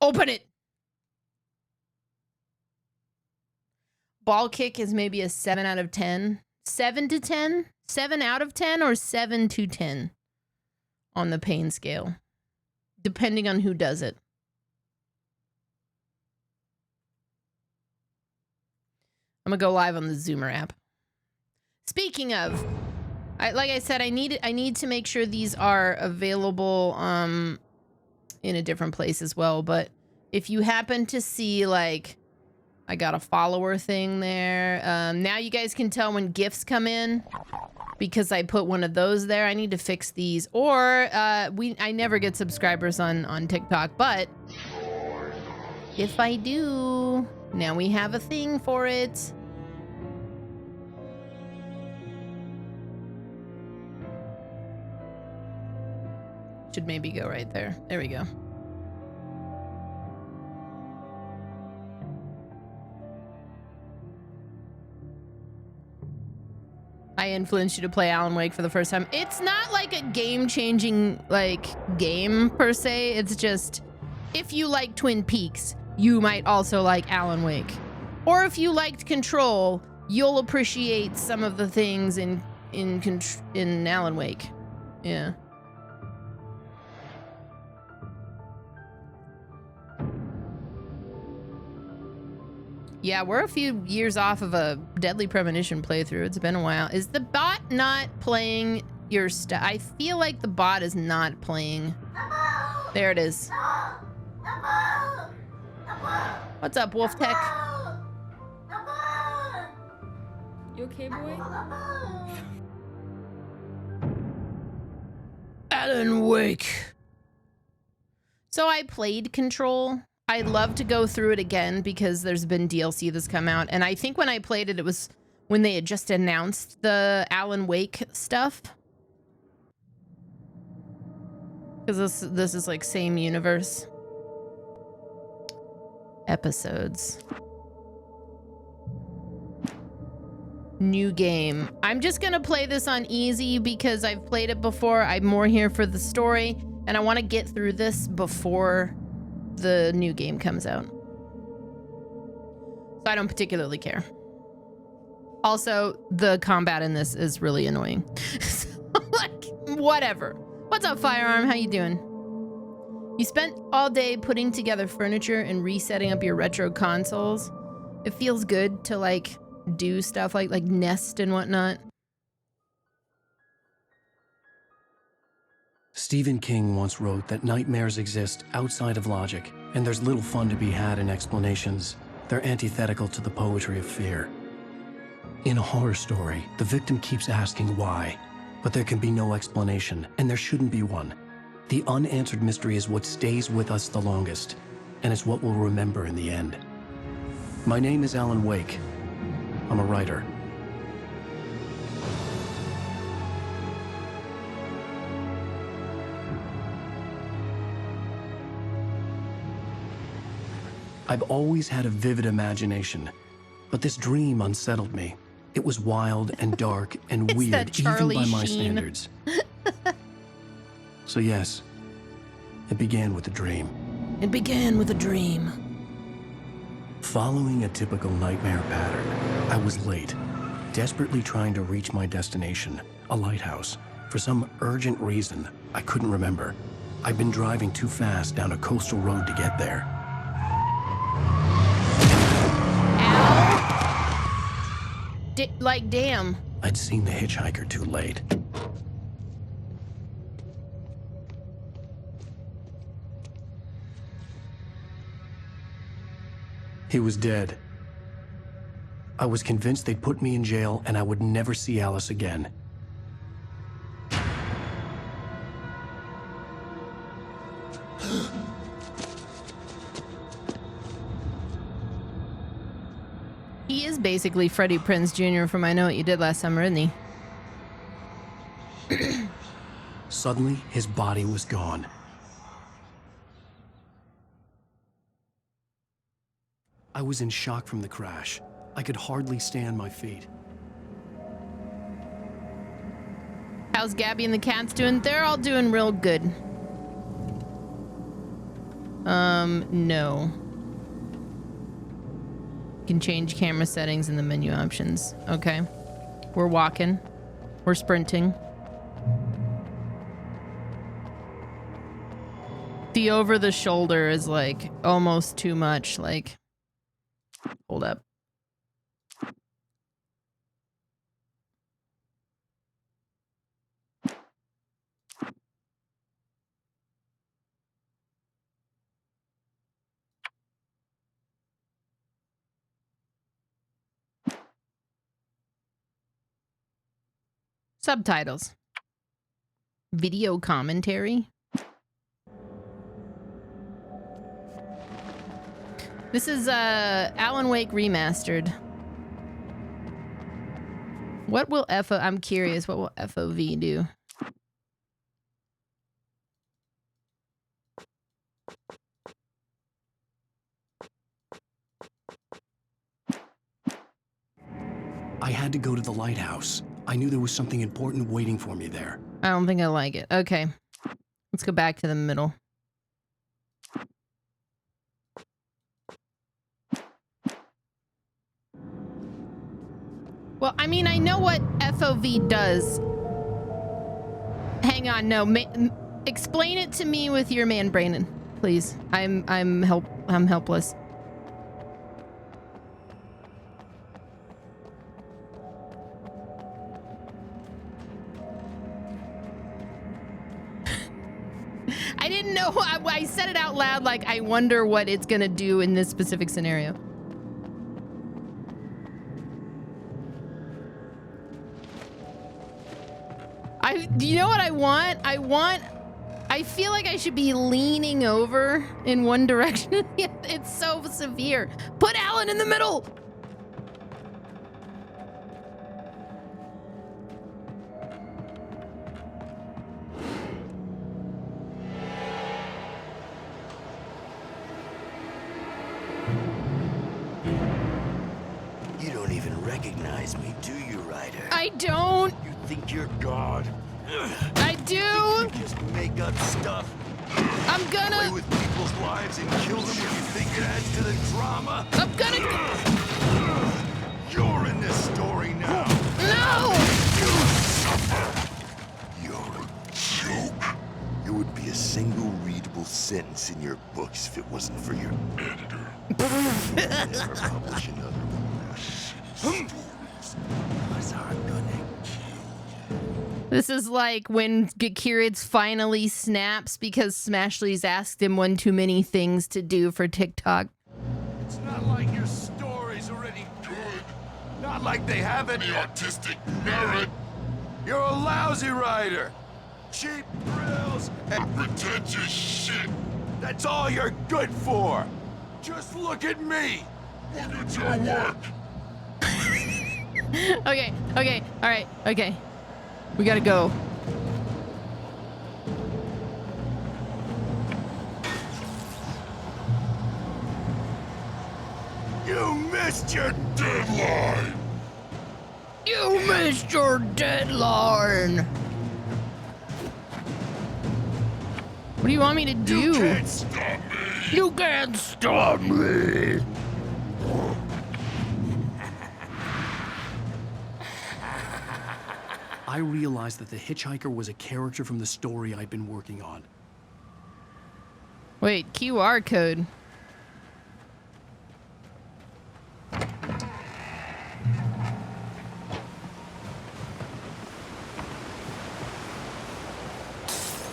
Open it. Ball kick is maybe a 7 out of 10. 7 to 10? 7 out of 10 or 7 to 10 on the pain scale, depending on who does it. I'm gonna go live on the Zoomer app. Speaking of, like I said, I need to make sure these are available in a different place as well. But if you happen to see, like, I got a follower thing there. Now you guys can tell when gifts come in because I put one of those there. I need to fix these. Or I never get subscribers on TikTok, but if I do, now we have a thing for it. Should maybe go right there. There we go. I influenced you to play Alan Wake for the first time. It's not like a game-changing, like, game per se. It's just, if you like Twin Peaks, you might also like Alan Wake. Or if you liked Control, you'll appreciate some of the things in Alan Wake. Yeah. Yeah, we're a few years off of a Deadly Premonition playthrough. It's been a while. Is the bot not playing your stuff? I feel like the bot is not playing. There it is. What's up, Wolf Tech? You okay, boy? Alan Wake. So I played Control. I'd love to go through it again because there's been DLC that's come out. And I think when I played it, it was when they had just announced the Alan Wake stuff. Because this is like same universe. Episodes. New game. I'm just going to play this on easy because I've played it before. I'm more here for the story. And I want to get through this before the new game comes out. So I don't particularly care. Also, the combat in this is really annoying. So, like, whatever. What's up, Firearm? How you doing? You spent all day putting together furniture and resetting up your retro consoles. It feels good to, like, do stuff like nest and whatnot. Stephen King once wrote that nightmares exist outside of logic, and there's little fun to be had in explanations. They're antithetical to the poetry of fear. In a horror story, the victim keeps asking why, but there can be no explanation, and there shouldn't be one. The unanswered mystery is what stays with us the longest, and it's what we'll remember in the end. My name is Alan Wake. I'm a writer. I've always had a vivid imagination, but this dream unsettled me. It was wild and dark and It's weird, that even Charlie by my Sheen. standards. So yes, it began with a dream. It began with a dream. Following a typical nightmare pattern, I was late, desperately trying to reach my destination, a lighthouse. For some urgent reason, I couldn't remember. I'd been driving too fast down a coastal road to get there. Like, damn. I'd seen the hitchhiker too late. He was dead. I was convinced they'd put me in jail and I would never see Alice again. He is basically Freddie Prinze Jr. from I Know What You Did Last Summer, isn't he? Suddenly, his body was gone. I was in shock from the crash. I could hardly stand my feet. How's Gabby and the cats doing? They're all doing real good. No. You can change camera settings in the menu options. Okay. We're walking. We're sprinting. The over the shoulder is like almost too much. Like, hold up. Subtitles. Video commentary. This is Alan Wake Remastered. What will I'm curious, what will FOV do? I had to go to the lighthouse. I knew there was something important waiting for me there. I don't think I like it. Okay. Let's go back to the middle. Well, I mean, I know what FOV does. Hang on, no. Explain it to me with your man, Brandon, please. I'm helpless. I didn't know. I said it out loud like I wonder what it's gonna do in this specific scenario. You know what I want? I feel like I should be leaning over in one direction. It's so severe. Put Alan in the middle. You don't even recognize me, do you, Ryder? I don't. You think you're God? I do. You just make up stuff. I'm gonna play with people's lives and kill them when you think it adds to the drama. I'm gonna. You're in this story now. No. You suffer. You're a joke. It would be a single readable sentence in your books if it wasn't for your editor. Never publish another one. Stories. Because I'm gonna kill you. This is like when Kiritz finally snaps because Smashley's asked him one too many things to do for TikTok. It's not like your story's already good. Not like they haven't the artistic merit. You're a lousy writer. Cheap thrills and pretentious shit. That's all you're good for. Just look at me. Look at your work. Okay, all right, okay. We gotta go. You missed your deadline. You missed your deadline. What do you want me to do? You can't stop me. You can't stop me. I realized that the hitchhiker was a character from the story I'd been working on. Wait, QR code.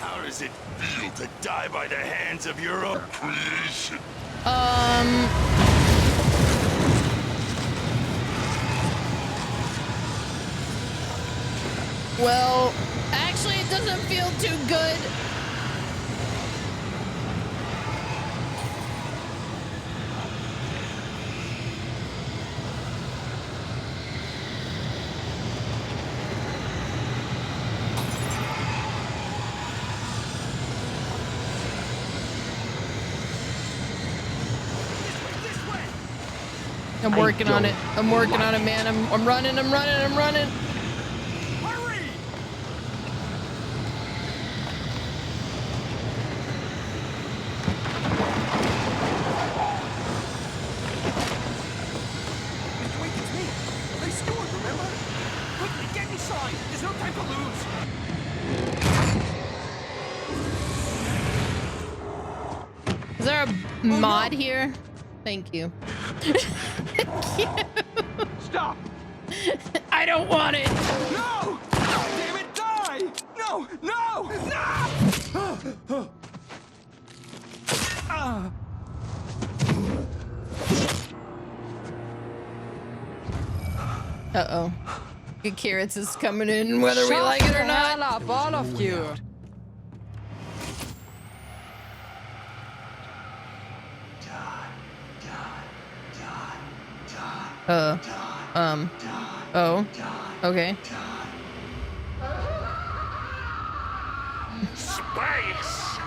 How does it feel to die by the hands of your own creation? Well, actually, it doesn't feel too good. I'm working on it. I'm working on it, man. I'm running. mod here? Thank you. Thank you. Stop! I don't want it. No! Damn it, die! No! No! No! Uh-oh. Good carrots is coming in whether we like it or not. Shut up, all of you. Oh. Okay. Space!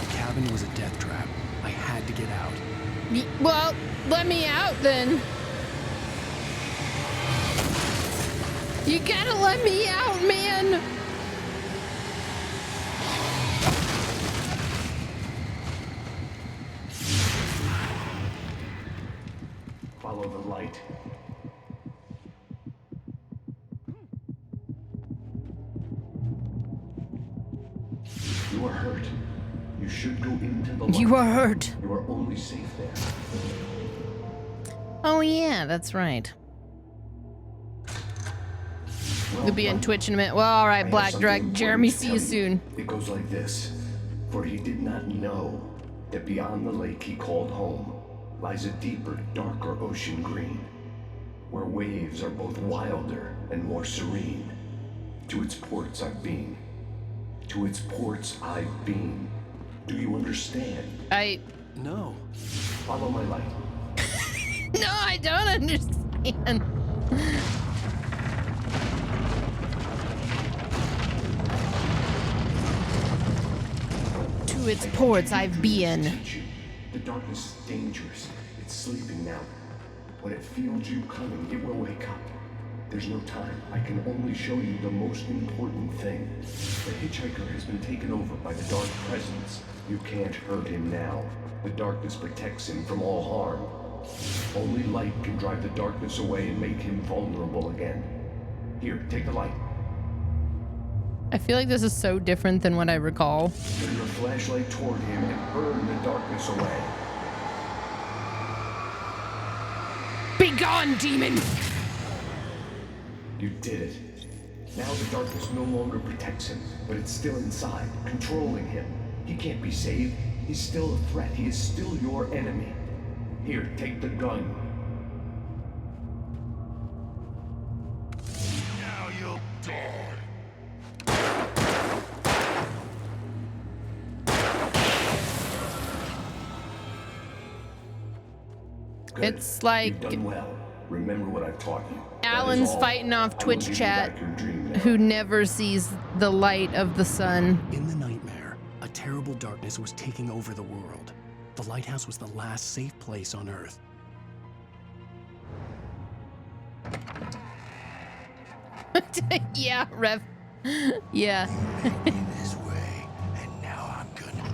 The cabin was a death trap. I had to get out. Well, let me out then. You gotta let me out, man. Follow the light. You are hurt. You should go into the light. You are hurt. You are only safe there. Oh yeah, that's right. You'll be on Twitch in a minute. Well, all right, Black Drag. Jeremy, see you soon. It goes like this. For he did not know that beyond the lake he called home lies a deeper, darker ocean green, where waves are both wilder and more serene. To its ports I've been. To its ports I've been. Do you understand? No. Follow my light. No, I don't understand. To its ports I've been. The darkness is dangerous. It's sleeping now. When it feels you coming, it will wake up. There's no time. I can only show you the most important thing. The hitchhiker has been taken over by the dark presence. You can't hurt him now. The darkness protects him from all harm. Only light can drive the darkness away and make him vulnerable again. Here, take the light. I feel like this is so different than what I recall. Turn your flashlight toward him and burn the darkness away. Be gone, demon! You did it. Now the darkness no longer protects him, but it's still inside, controlling him. He can't be saved. He's still a threat. He is still your enemy. Here, take the gun. Now you'll die. Good. It's like You've done well. Remember what I've taught you. Alan's fighting off I will Twitch give you chat, back your dream now. who never sees the light of the sun. In the nightmare, a terrible darkness was taking over the world. The lighthouse was the last safe place on Earth. Yeah, Rev. Yeah. This way, and now I'm gonna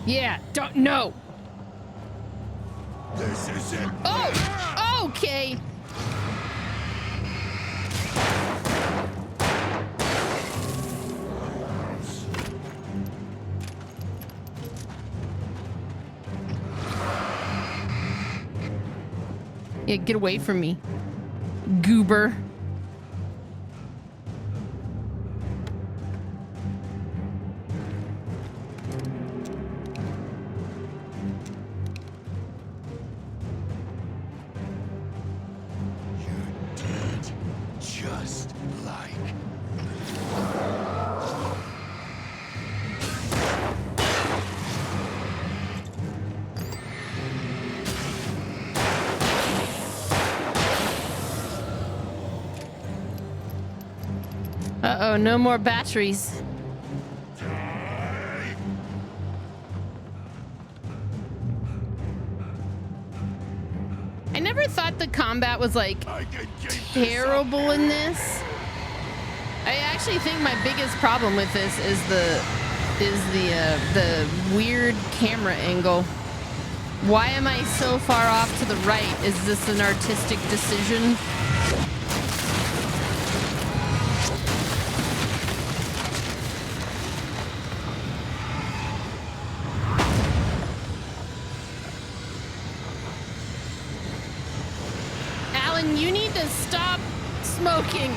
Yeah, don't know. This is it. Oh, okay. Yeah, get away from me, goober. You're dead, just like. Uh-oh, no more batteries. I never thought the combat was like I can keep this up. terrible in this. I actually think my biggest problem with this is the weird camera angle. Why am I so far off to the right? Is this an artistic decision? Alan, you need to stop smoking.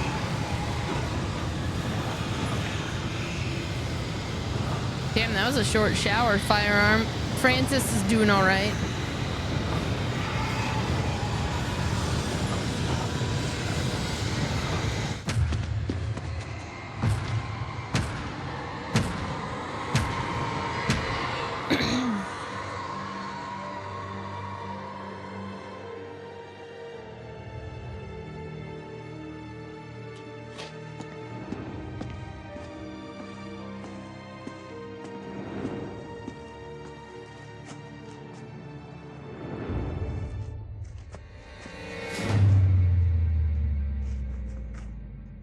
Damn, that was a short shower, Firearm. Francis is doing all right.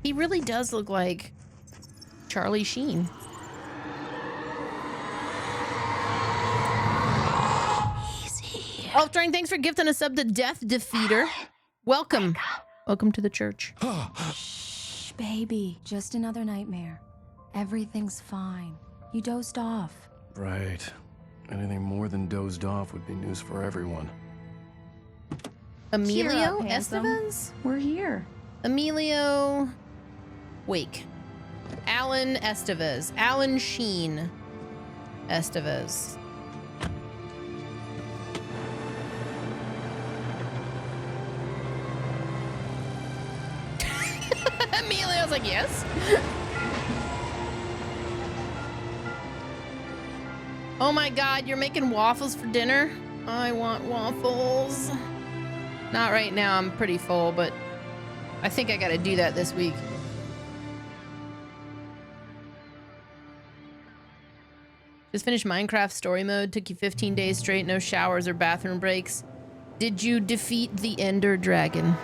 He really does look like Charlie Sheen. Easy. Altering, thanks for gifting a sub to Death Defeater. Welcome. Welcome to the church. Shh, baby. Just another nightmare. Everything's fine. You dozed off. Right. Anything more than dozed off would be news for everyone. Emilio Cheer up, handsome. Estevez? We're here. Emilio Wake. Alan Estevez. Alan Sheen Estevez. Emilio's like, yes. Oh my God, you're making waffles for dinner? I want waffles. Not right now, I'm pretty full, but I think I gotta do that this week. Just finished Minecraft story mode. Took you 15 days straight, no showers or bathroom breaks. Did you defeat the Ender Dragon?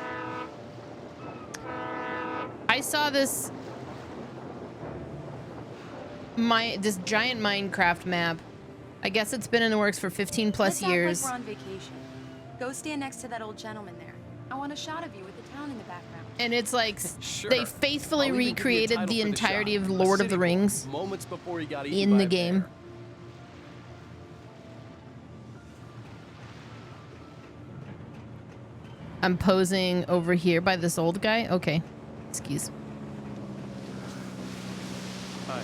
I saw this giant Minecraft map. I guess it's been in the works for 15 plus years. Let's act like we're on vacation. Go stand next to that old gentleman there. I want a shot of you with the town in the background. And it's like Sure. they faithfully I'll even give you a recreated title the for entirety shot. of A Lord of the city Rings moments before he got eaten in by the a game. bear. I'm posing over here by this old guy. Okay. Excuse. Hi.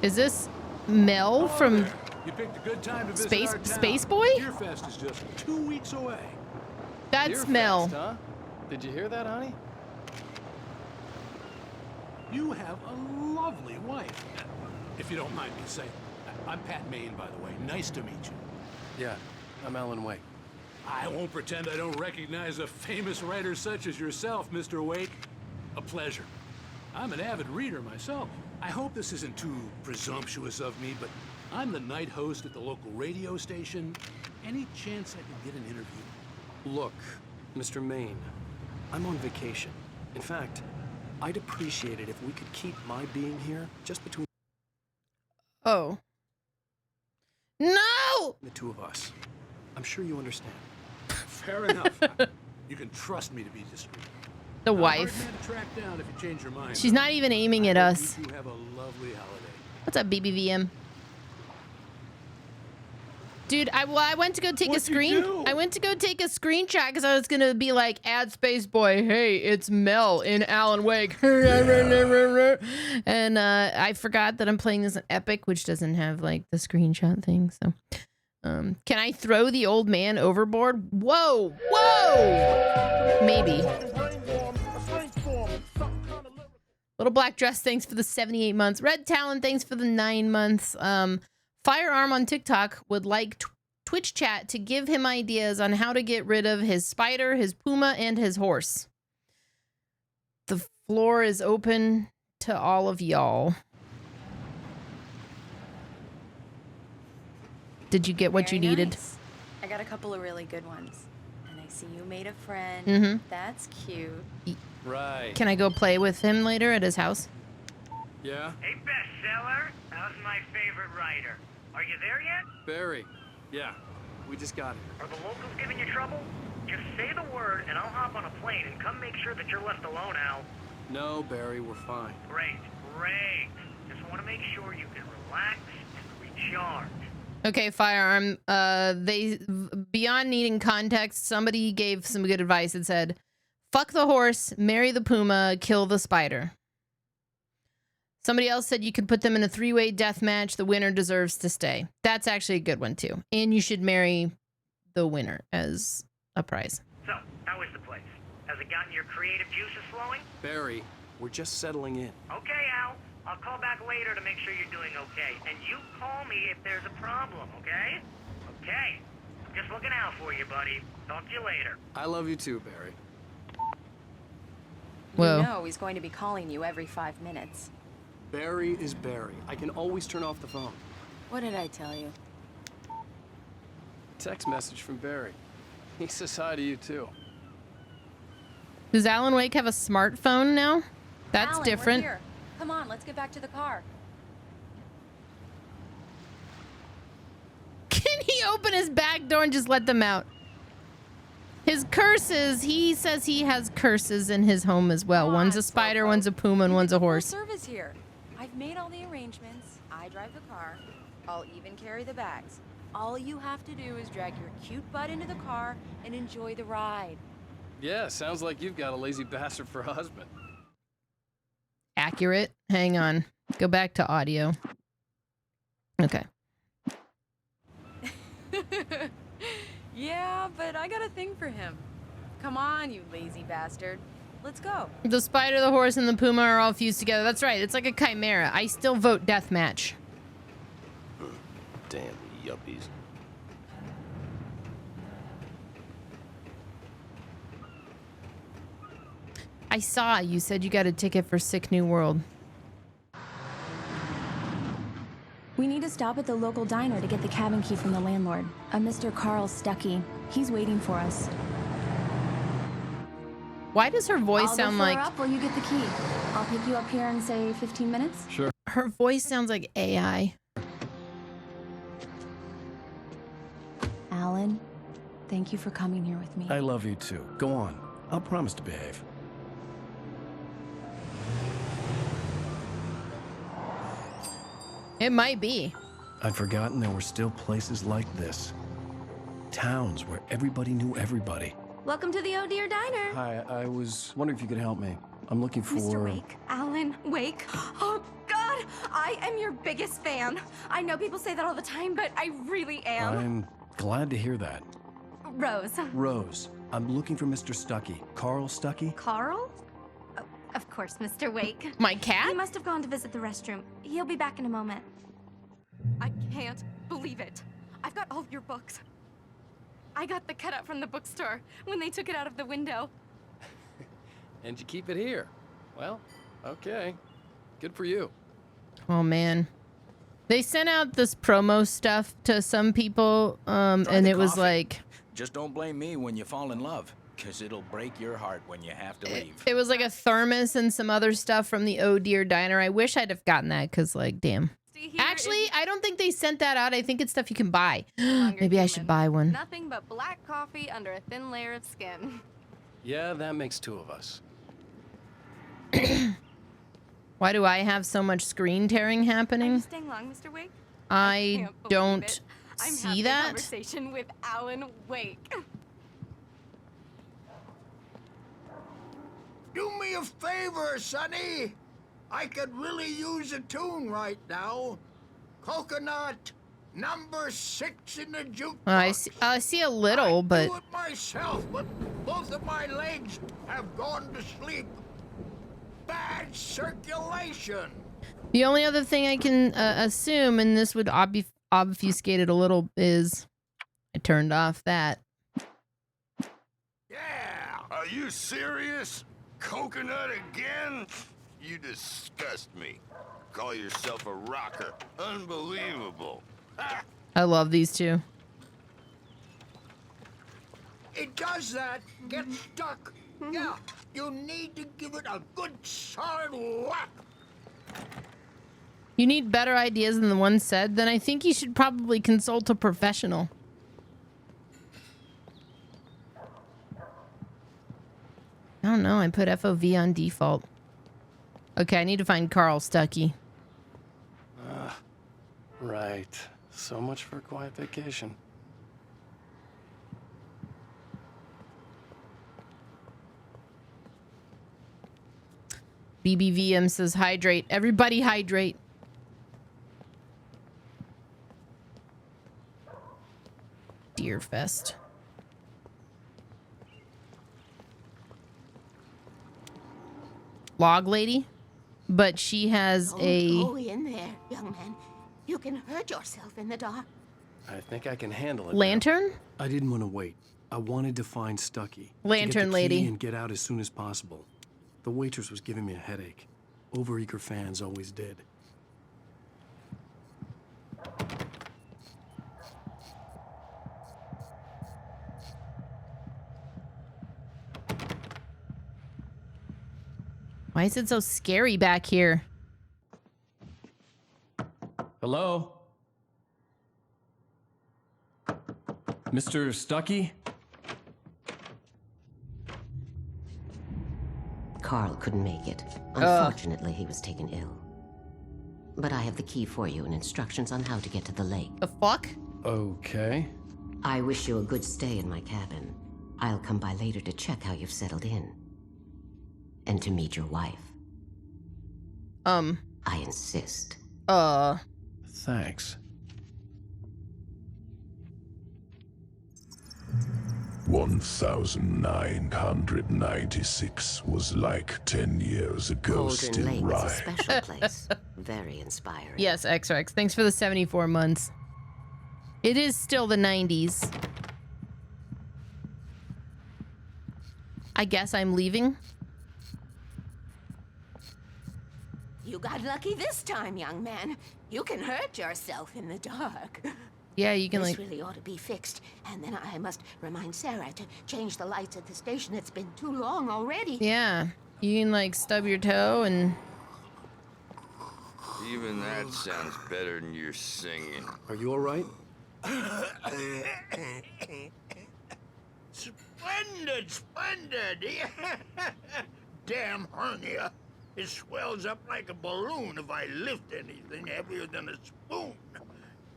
Is this Mel from You picked a good time to visit Space our town. Space Boy? Deerfest is just 2 weeks away. That's Deerfest, Mel. Huh? Did you hear that, honey? You have a lovely wife. If you don't mind me saying. I'm Pat Maine, by the way. Nice to meet you. Yeah, I'm Alan Wake. I won't pretend I don't recognize a famous writer such as yourself, Mr. Wake. A pleasure. I'm an avid reader myself. I hope this isn't too presumptuous of me, but I'm the night host at the local radio station. Any chance I could get an interview? Look, Mr. Maine, I'm on vacation. In fact, I'd appreciate it if we could keep my being here just between Oh. No! the two of us. I'm sure you understand. Fair enough. You can trust me to be discreet. The I'm a hard wife. man to track down if you change your mind. She's not even aiming at us. You two have a lovely holiday. What's up, BBVM? Dude, I went to go take a What'd you screen. do? I went to go take a screenshot because I was gonna be like, "Add Space Boy, hey, it's Mel in Alan Wake," and I forgot that I'm playing this on Epic, which doesn't have like the screenshot thing. So, can I throw the old man overboard? Whoa, whoa, maybe. Little Black Dress, thanks for the 78 months. Red Talon, thanks for the 9 months. Firearm on TikTok would like Twitch chat to give him ideas on how to get rid of his spider, his puma, and his horse. The floor is open to all of y'all. Did you get what you Very needed? nice. I got a couple of really good ones. And I see you made a friend. Mhm. That's cute. Right. Can I go play with him later at his house? Yeah? Hey, bestseller. How's my favorite writer? Are you there yet? Barry. Yeah. We just got here. Are the locals giving you trouble? Just say the word and I'll hop on a plane and come make sure that you're left alone, Al. No, Barry, we're fine. Great, great. Just want to make sure you can relax and recharge. Okay, Firearm. They beyond needing context, somebody gave some good advice. It said, "Fuck the horse, marry the puma, kill the spider." Somebody else said you could put them in a 3-way death match. The winner deserves to stay. That's actually a good one too. And you should marry the winner as a prize. So, how is the place? Has it gotten your creative juices flowing? Barry, we're just settling in. Okay, Al. I'll call back later to make sure you're doing okay. And you call me if there's a problem, okay? Okay. Just looking out for you, buddy. Talk to you later. I love you too, Barry. Whoa. You know he's going to be calling you every 5 minutes. Barry is Barry. I can always turn off the phone. What did I tell you? Text message from Barry. He says hi to you too. Does Alan Wake have a smartphone now? That's Alan, different. We're here. Come on, let's get back to the car. Can he open his back door and just let them out? His curses, he says he has curses in his home as well. Come One's on, a spider, Slowpoke. one's a puma, and You one's get a the full horse. service here. I've made all the arrangements. I drive the car. I'll even carry the bags. All you have to do is drag your cute butt into the car and enjoy the ride. Yeah, sounds like you've got a lazy bastard for a husband. Accurate. Hang on. Go back to audio. Okay. Yeah, but I got a thing for him. Come on, you lazy bastard. Let's go. The spider, the horse, and the puma are all fused together. That's right. It's like a chimera. I still vote deathmatch. Damn yuppies. I saw you said you got a ticket for Sick New World. We need to stop at the local diner to get the cabin key from the landlord, a Mr. Carl Stuckey. He's waiting for us. Why does her voice I'll sound go fill like... her up while you get the key. I'll pick you up here in, say, 15 minutes. Sure. Her voice sounds like AI. Alan, thank you for coming here with me. I love you too. Go on. I'll promise to behave. It might be. I'd forgotten there were still places like this. Towns where everybody knew everybody. Welcome to the Oh Dear Diner. Hi, I was wondering if you could help me. I'm looking for... Mr. Wake. Alan Wake. Oh, God. I am your biggest fan. I know people say that all the time, but I really am. I'm glad to hear that. Rose. Rose, I'm looking for Mr. Stuckey. Carl Stuckey? Carl? Oh, of course, Mr. Wake. My cat? He must have gone to visit the restroom. He'll be back in a moment. I can't believe it. I've got all of your books. I got the cutout from the bookstore when they took it out of the window. And you keep it here. Well, okay. Good for you. Oh, man. They sent out this promo stuff to some people, and it was like... Just don't blame me when you fall in love, because it'll break your heart when you have to leave. It was like a thermos and some other stuff from the Oh Dear Diner. I wish I'd have gotten that, because, like, damn. Actually, I don't think they sent that out. I think it's stuff you can buy. Maybe I should buy one. Nothing but black coffee under a thin layer of skin. Yeah, that makes 2 of us. Why do I have so much screen tearing happening? Are you staying long, Mr. Wake? I can't believe don't it. I'm see having a that. conversation with Alan Wake. Do me a favor, Sonny. I could really use a tune right now. Coconut, number 6 in the jukebox. I see a little, but Do it myself, but both of my legs have gone to sleep. Bad circulation. the only other thing I can assume, and this would obfuscate it a little, is I turned off that. Yeah. Are you serious? Coconut again? You disgust me. Call yourself a rocker. Unbelievable. I love these two. It does that. Get stuck. Yeah, you need to give it a good solid whack. You need better ideas than the one said? Then I think you should probably consult a professional. I don't know. I put FOV on default. Okay, I need to find Carl Stuckey. Right. So much for a quiet vacation. BBVM says hydrate. Everybody hydrate. Deerfest. Log lady? But she has Don't a... go in there, young man. You can hurt yourself in the dark. I think I can handle it. Lantern? Now. I didn't want to wait. I wanted to find Stuckey. Lantern to get the lady. key and get out as soon as possible. The waitress was giving me a headache. Overeager fans always did. Why is it so scary back here? Hello? Mr. Stuckey? Carl couldn't make it. Unfortunately, he was taken ill. But I have the key for you and instructions on how to get to the lake. The fuck? Okay. I wish you a good stay in my cabin. I'll come by later to check how you've settled in. And to meet your wife. I insist. Thanks. 1996 was like 10 years ago. Cauldron Still Lake right. is a special place. Very inspiring. Yes, XX. Thanks for the 74 months. It is still the 90s. I guess I'm leaving. You got lucky this time, young man. You can hurt yourself in the dark. Yeah, you can this like... really ought to be fixed. And then I must remind Sarah to change the lights at the station. It's been too long already. Yeah, you can like stub your toe and... Even that sounds better than your singing. Are you all right? Splendid, splendid! Damn hernia. It swells up like a balloon if I lift anything heavier than a spoon.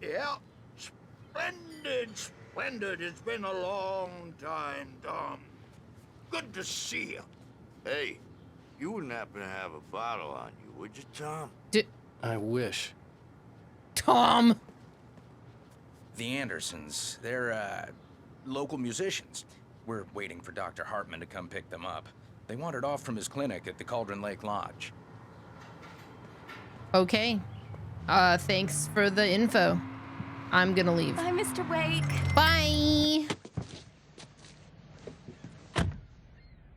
Yeah, splendid, splendid. It's been a long time, Tom. Good to see you. Hey, you wouldn't happen to have a bottle on you, would you, Tom? I wish. Tom! The Andersons, they're, local musicians. We're waiting for Dr. Hartman to come pick them up. They wandered off from his clinic at the Cauldron Lake Lodge. Okay. Thanks for the info. I'm gonna leave. Bye, Mr. Wake. Bye!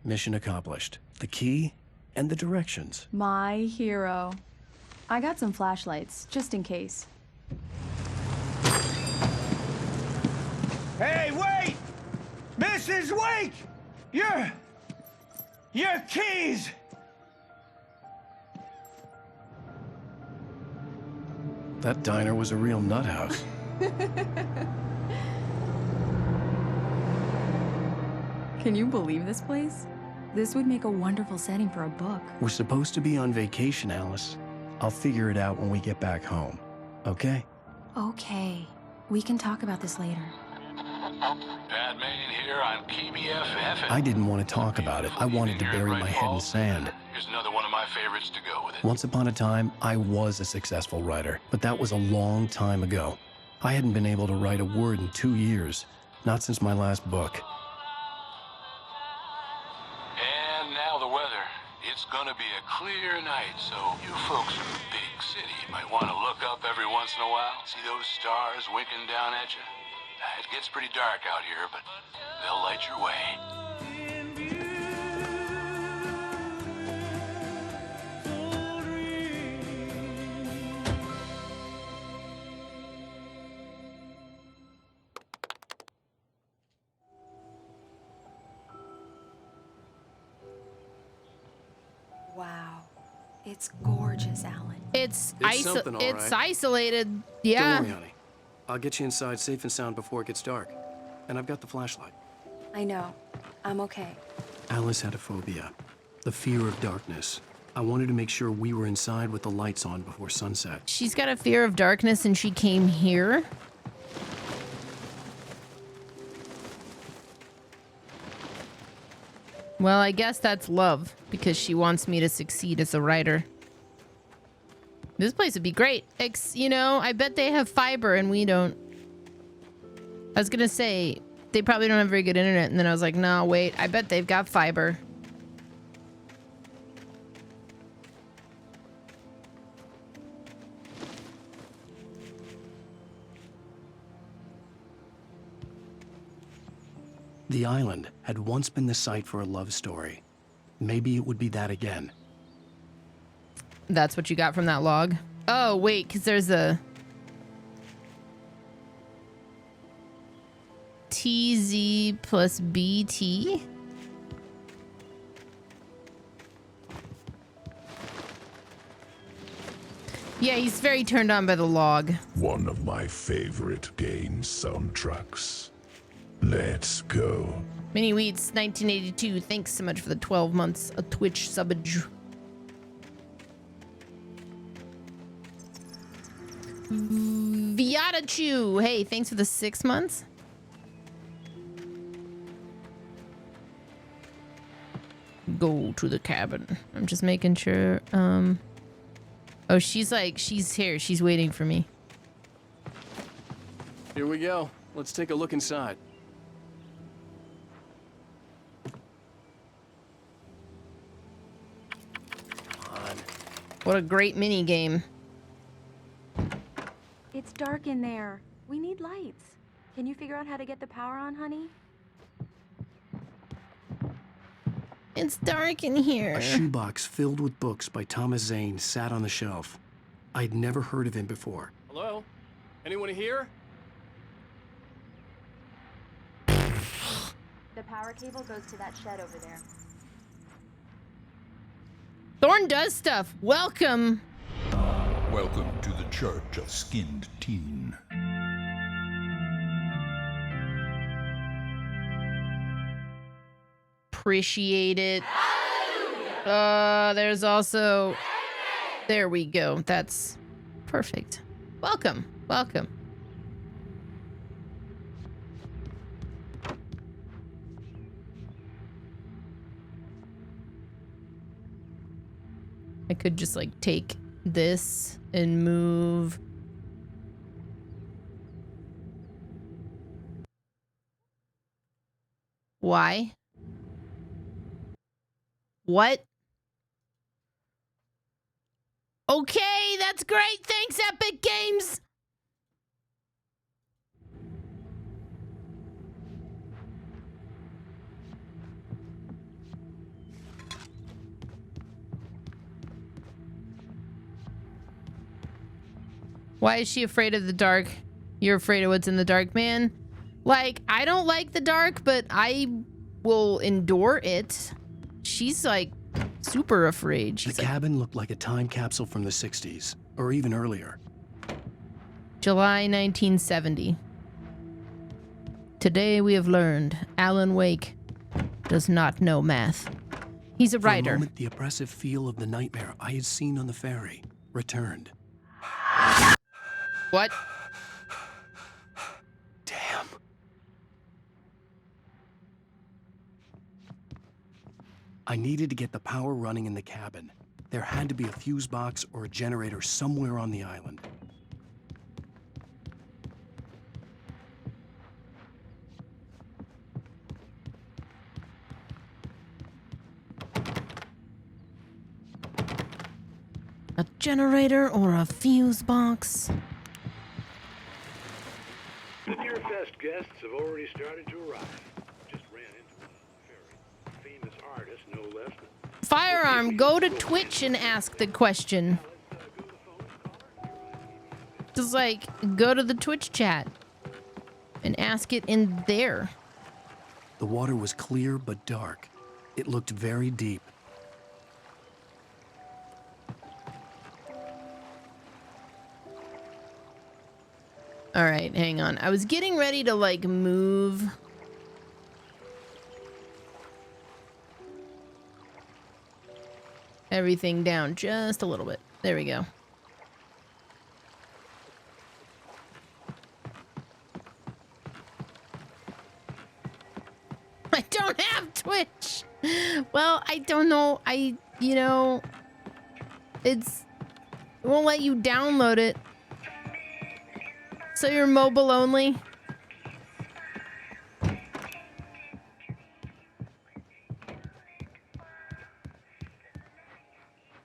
Mission accomplished. The key and the directions. My hero. I got some flashlights, just in case. Hey, wait! Mrs. Wake! Your keys! That diner was a real nut house. Can you believe this place? This would make a wonderful setting for a book. We're supposed to be on vacation, Alice. I'll figure it out when we get back home. Okay? Okay. We can talk about this later. Padman here on KBFF. I didn't want to talk about it. I wanted to bury my head in sand. Here's another one of my favorites to go with it. Once upon a time, I was a successful writer, but that was a long time ago. I hadn't been able to write a word in 2 years, not since my last book. And now the weather. It's gonna be a clear night, so you folks in the big city might want to look up every once in a while. See those stars winking down at you? It gets pretty dark out here, but they'll light your way. Wow. It's gorgeous, Alan. It's something, all it's right. isolated. Yeah. Don't worry, honey. I'll get you inside safe and sound before it gets dark. And I've got the flashlight. I know. I'm okay. Alice had a phobia. The fear of darkness. I wanted to make sure we were inside with the lights on before sunset. She's got a fear of darkness and she came here. Well, I guess that's love because she wants me to succeed as a writer. This place would be great. You know, I bet they have fiber and we don't. I was gonna say, they probably don't have very good internet. And then I was like, no, wait, I bet they've got fiber. The island had once been the site for a love story. Maybe it would be that again. That's what you got from that log? Oh, wait, because there's a... TZ plus BT? Yeah, he's very turned on by the log. One of my favorite game soundtracks. Let's go. Mini Wheats 1982, thanks so much for the 12 months of Twitch subbage. Viata Chew, hey, thanks for the 6 months. Go to the cabin. I'm just making sure. Oh, she's here. She's waiting for me. Here we go. Let's take a look inside. What a great mini game. It's dark in there. We need lights. Can you figure out how to get the power on, honey? It's dark in here. A shoebox filled with books by Thomas Zane sat on the shelf. I'd never heard of him before. Hello? Anyone here? The power cable goes to that shed over there. Thorn does stuff. Welcome. Welcome to the Church of Skinned Teen. Appreciate it. There's also... There we go. That's perfect. Welcome. Welcome. I could just like take this and move. Why? What? Okay, that's great. Thanks, Epic Games. Why is she afraid of the dark? You're afraid of what's in the dark, man. Like, I don't like the dark, but I will endure it. She's like super afraid. She's the cabin looked like a time capsule from the 60s, or even earlier. July 1970. Today we have learned Alan Wake does not know math. He's a writer. For a moment, the oppressive feel of the nightmare I had seen on the ferry returned. What? Damn. I needed to get the power running in the cabin. There had to be a fuse box or a generator somewhere on the island. A generator or a fuse box? Your best guests have already started to arrive. Just ran into one on the ferry. Famous artist, no less than... Firearm, go to Twitch and ask the question. Just like, go to the Twitch chat and ask it in there. The water was clear but dark. It looked very deep. All right, hang on. I was getting ready to like move. Everything down just a little bit. There we go. I don't have Twitch. Well, I don't know. You know, it won't let you download it. So you're mobile only?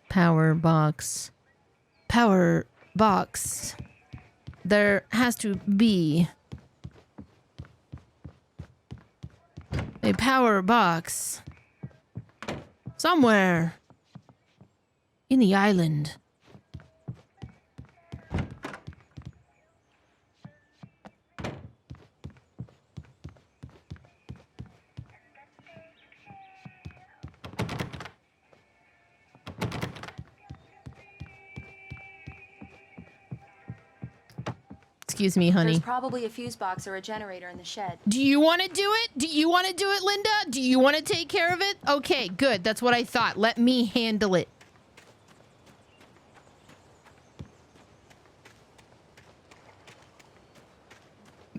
Power box. Power box. There has to be a power box somewhere in the island. Excuse me, honey. There's probably a fuse box or a generator in the shed. Do you want to do it? Do you want to do it, Linda? Do you want to take care of it? Okay, good. That's what I thought. Let me handle it.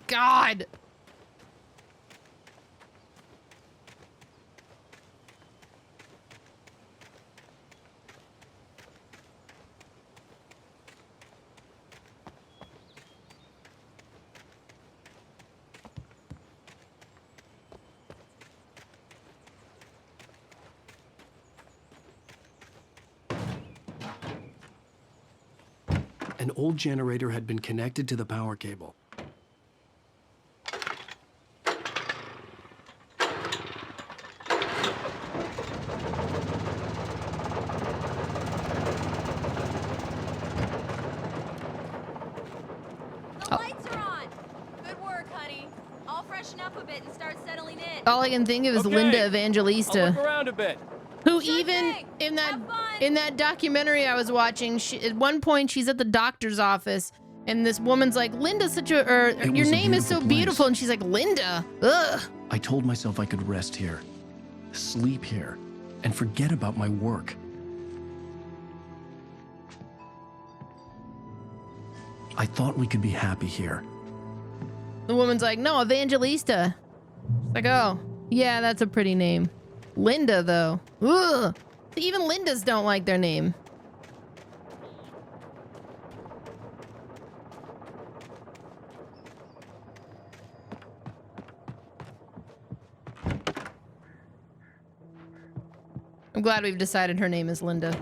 God. An old generator had been connected to the power cable. The lights are on. Good work, honey. I'll freshen up a bit and start settling in. All I can think of is Linda Evangelista. I'll look around a bit. Who even in that documentary I was watching, at one point she's at the doctor's office and this woman's like, Linda's such a, your name is so beautiful. And she's like, Linda, ugh. I told myself I could rest here, sleep here, and forget about my work. I thought we could be happy here. The woman's like, no, Evangelista. It's like, oh, yeah, that's a pretty name. Linda, though. Ugh. Even Lindas don't like their name. I'm glad we've decided her name is Linda.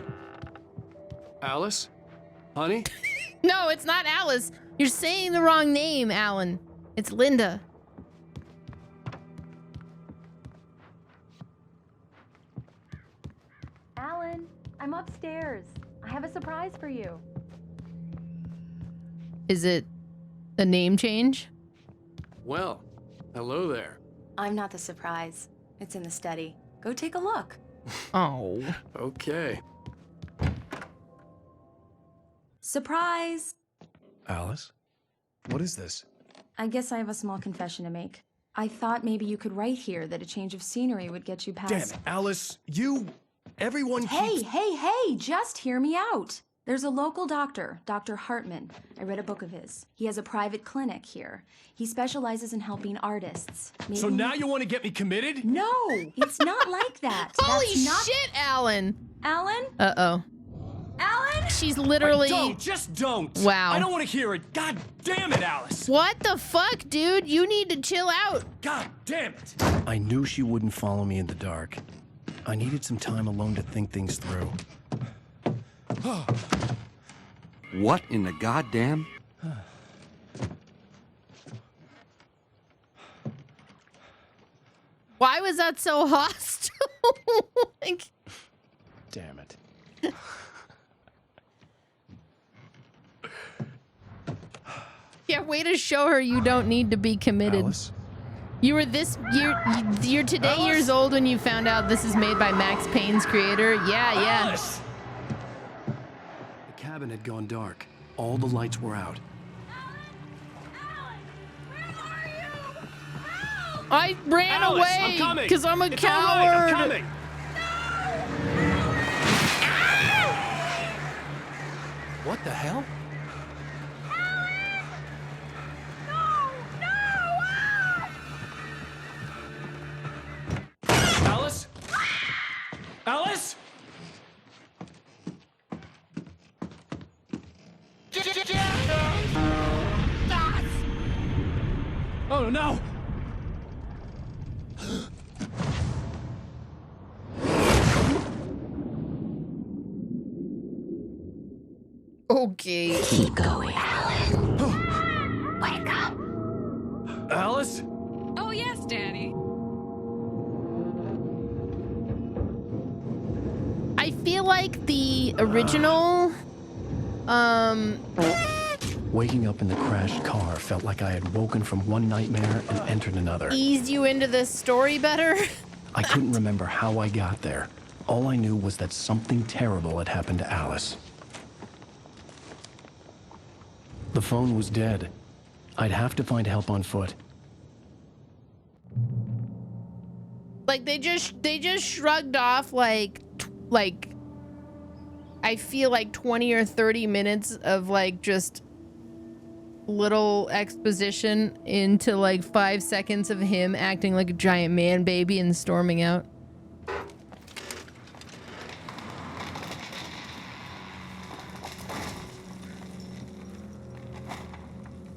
Alice? Honey? No, it's not Alice. You're saying the wrong name, Alan. It's Linda. Alan, I'm upstairs. I have a surprise for you. Is it a name change? Well, hello there. I'm not the surprise. It's in the study. Go take a look. Oh. Okay. Surprise! Alice? What is this? I guess I have a small confession to make. I thought maybe you could write here that a change of scenery would get you past... Damn it, Alice, everyone keeps... Hey, just hear me out. There's a local doctor, Dr. Hartman. I read a book of his. He has a private clinic here. He specializes in helping artists. Maybe... So now you want to get me committed? No, it's not like that. Holy That's not... shit, Alan. Alan? Uh-oh. Alan? She's literally... Just don't. Wow. I don't want to hear it. God damn it, Alice. What the fuck, dude? You need to chill out. God damn it. I knew she wouldn't follow me in the dark. I needed some time alone to think things through. What in the goddamn? Why was that so hostile? Like... Damn it. Yeah, way to show her you don't need to be committed. Alice? You were you're today years old when you found out this is made by Max Payne's creator. Yeah. Alice! The cabin had gone dark. All the lights were out. I ran Alice, away I'm coming. because I'm a It's coward. all right, I'm coming. What the hell? Alice? Alice? Oh no! Okay. Keep going. Wake up. Alice? Oh, yes, Daddy. I feel like the original, Waking up in the crashed car felt like I had woken from one nightmare and entered another. eased you into the story better. I couldn't remember how I got there. All I knew was that something terrible had happened to Alice. The phone was dead. I'd have to find help on foot. Like they just shrugged off like I feel like 20 or 30 minutes of like just little exposition into like 5 seconds of him acting like a giant man baby and storming out.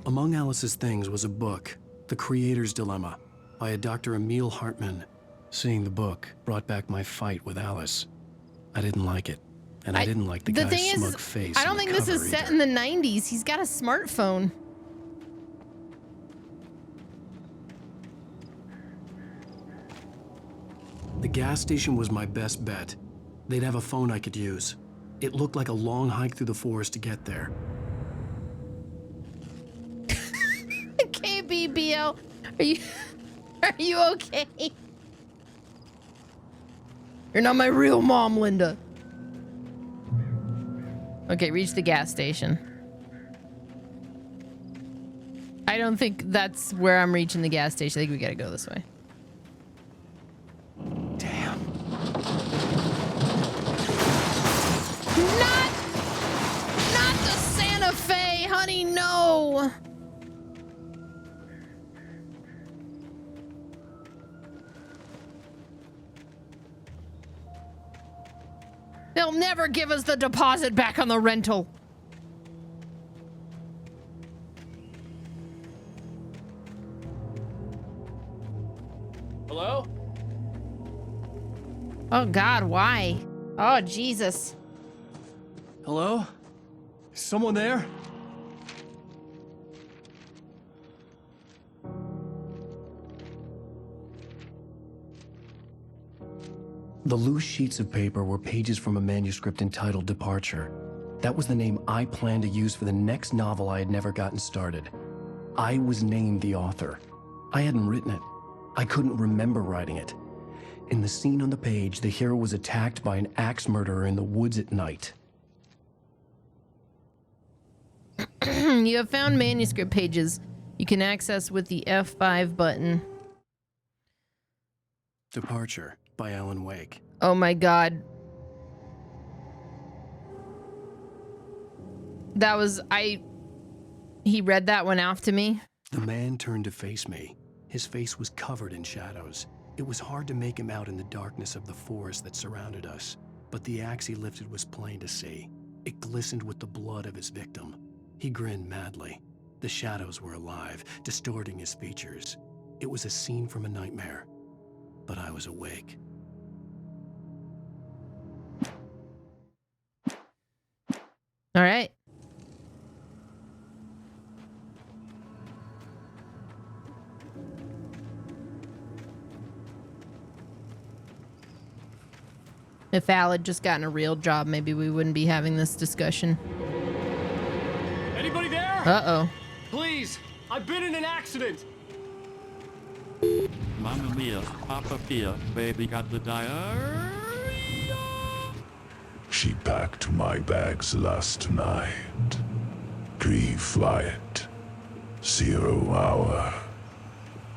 Among Alice's things was a book, The Creator's Dilemma, by a Dr. Emil Hartmann. Seeing the book brought back my fight with Alice. I didn't like it, and I didn't like the guy's smug face. I don't think this is set in the 90s. He's got a smartphone. The gas station was my best bet. They'd have a phone I could use. It looked like a long hike through the forest to get there. KBBL, are you okay? You're not my real mom, Linda. Okay, reach the gas station. I don't think that's where I'm reaching the gas station. I think we gotta go this way. Damn. Not the Santa Fe, honey, no. They'll never give us the deposit back on the rental. Hello? Oh God, why? Oh Jesus. Hello? Is someone there? The loose sheets of paper were pages from a manuscript entitled Departure. That was the name I planned to use for the next novel I had never gotten started. I was named the author. I hadn't written it. I couldn't remember writing it. In the scene on the page, the hero was attacked by an axe murderer in the woods at night. You have found manuscript pages you can access with the F5 button. Departure by Alan Wake. Oh my God. That was, he read that one off to me. The man turned to face me. His face was covered in shadows. It was hard to make him out in the darkness of the forest that surrounded us, but the axe he lifted was plain to see. It glistened with the blood of his victim. He grinned madly. The shadows were alive, distorting his features. It was a scene from a nightmare, but I was awake. All right. If Al had just gotten a real job, maybe we wouldn't be having this discussion. Anybody there? Uh-oh. Please, I've been in an accident. Mamma mia, Papa Pia, baby got the diarrhea. She packed my bags last night. Pre-flight. 0 hour.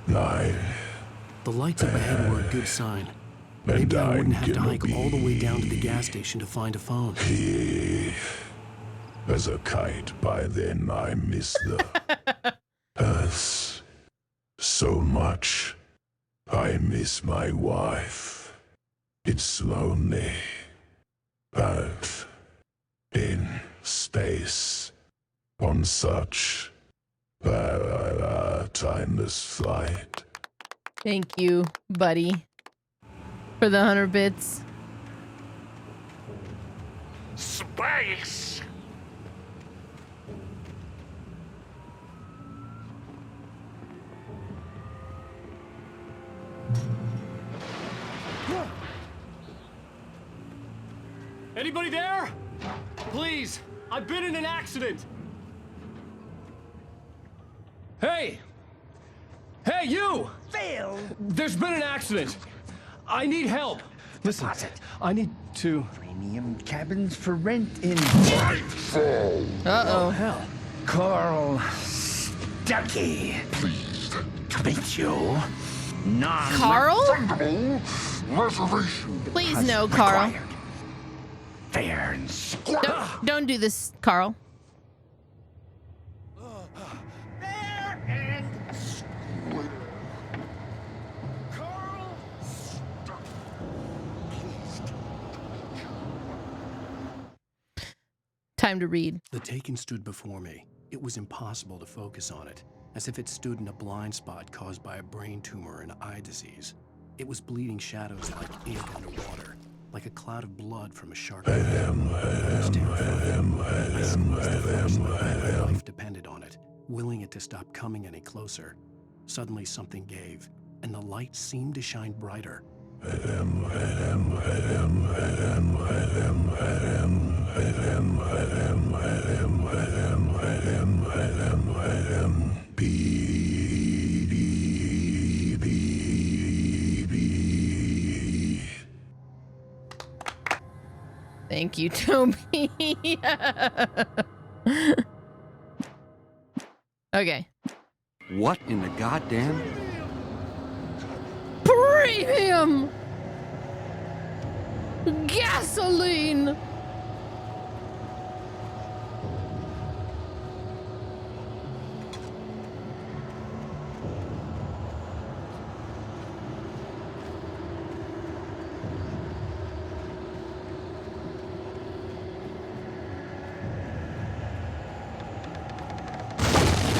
9 The lights up ahead were a good sign. Maybe I wouldn't have to hike all the way down to the gas station to find a phone. As a kite, by then I miss the earth so much. I miss my wife. It's lonely. Out in space on such a timeless flight. Thank you, buddy, for the 100 bits. Space! Anybody there? Please, I've been in an accident. Hey! Hey, you! Phil! There's been an accident. I need help. Listen, I need to... Premium cabins for rent in... Uh-oh. Hell. Carl Stucky. Pleased to meet you. Carl? Reservation. Please no, Carl. Fair and square. Don't do this, Carl. Fair and square. Carl Time to read. The Taken stood before me. It was impossible to focus on it, as if it stood in a blind spot caused by a brain tumor and eye disease. It was bleeding shadows like ink underwater, like a cloud of blood from a shark. My life depended on it, willing it to stop coming any closer. Suddenly something gave, and the light seemed to shine brighter. Thank you, Toby. Okay. What in the goddamn? Premium gasoline.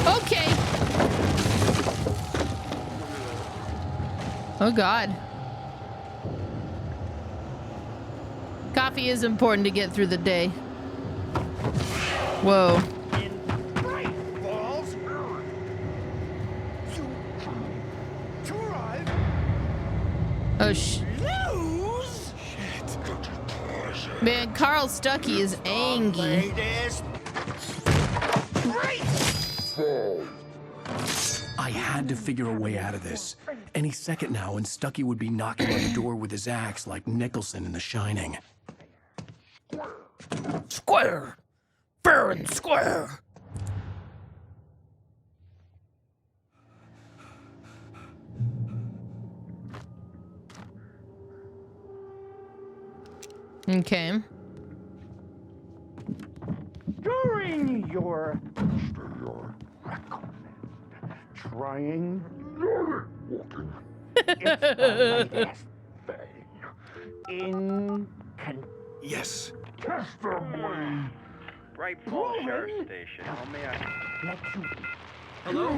Okay. Oh God. Coffee is important to get through the day. Whoa. Oh shit. Man, Carl Stucky is angry. I had to figure a way out of this. Any second now, and Stucky would be knocking on the door with his axe like Nicholson in The Shining. Square. Fair and square. Okay. During your trying walking. It's the latest thing in Yes. testimony. Right Falls Sheriff Station. How may I? Hello?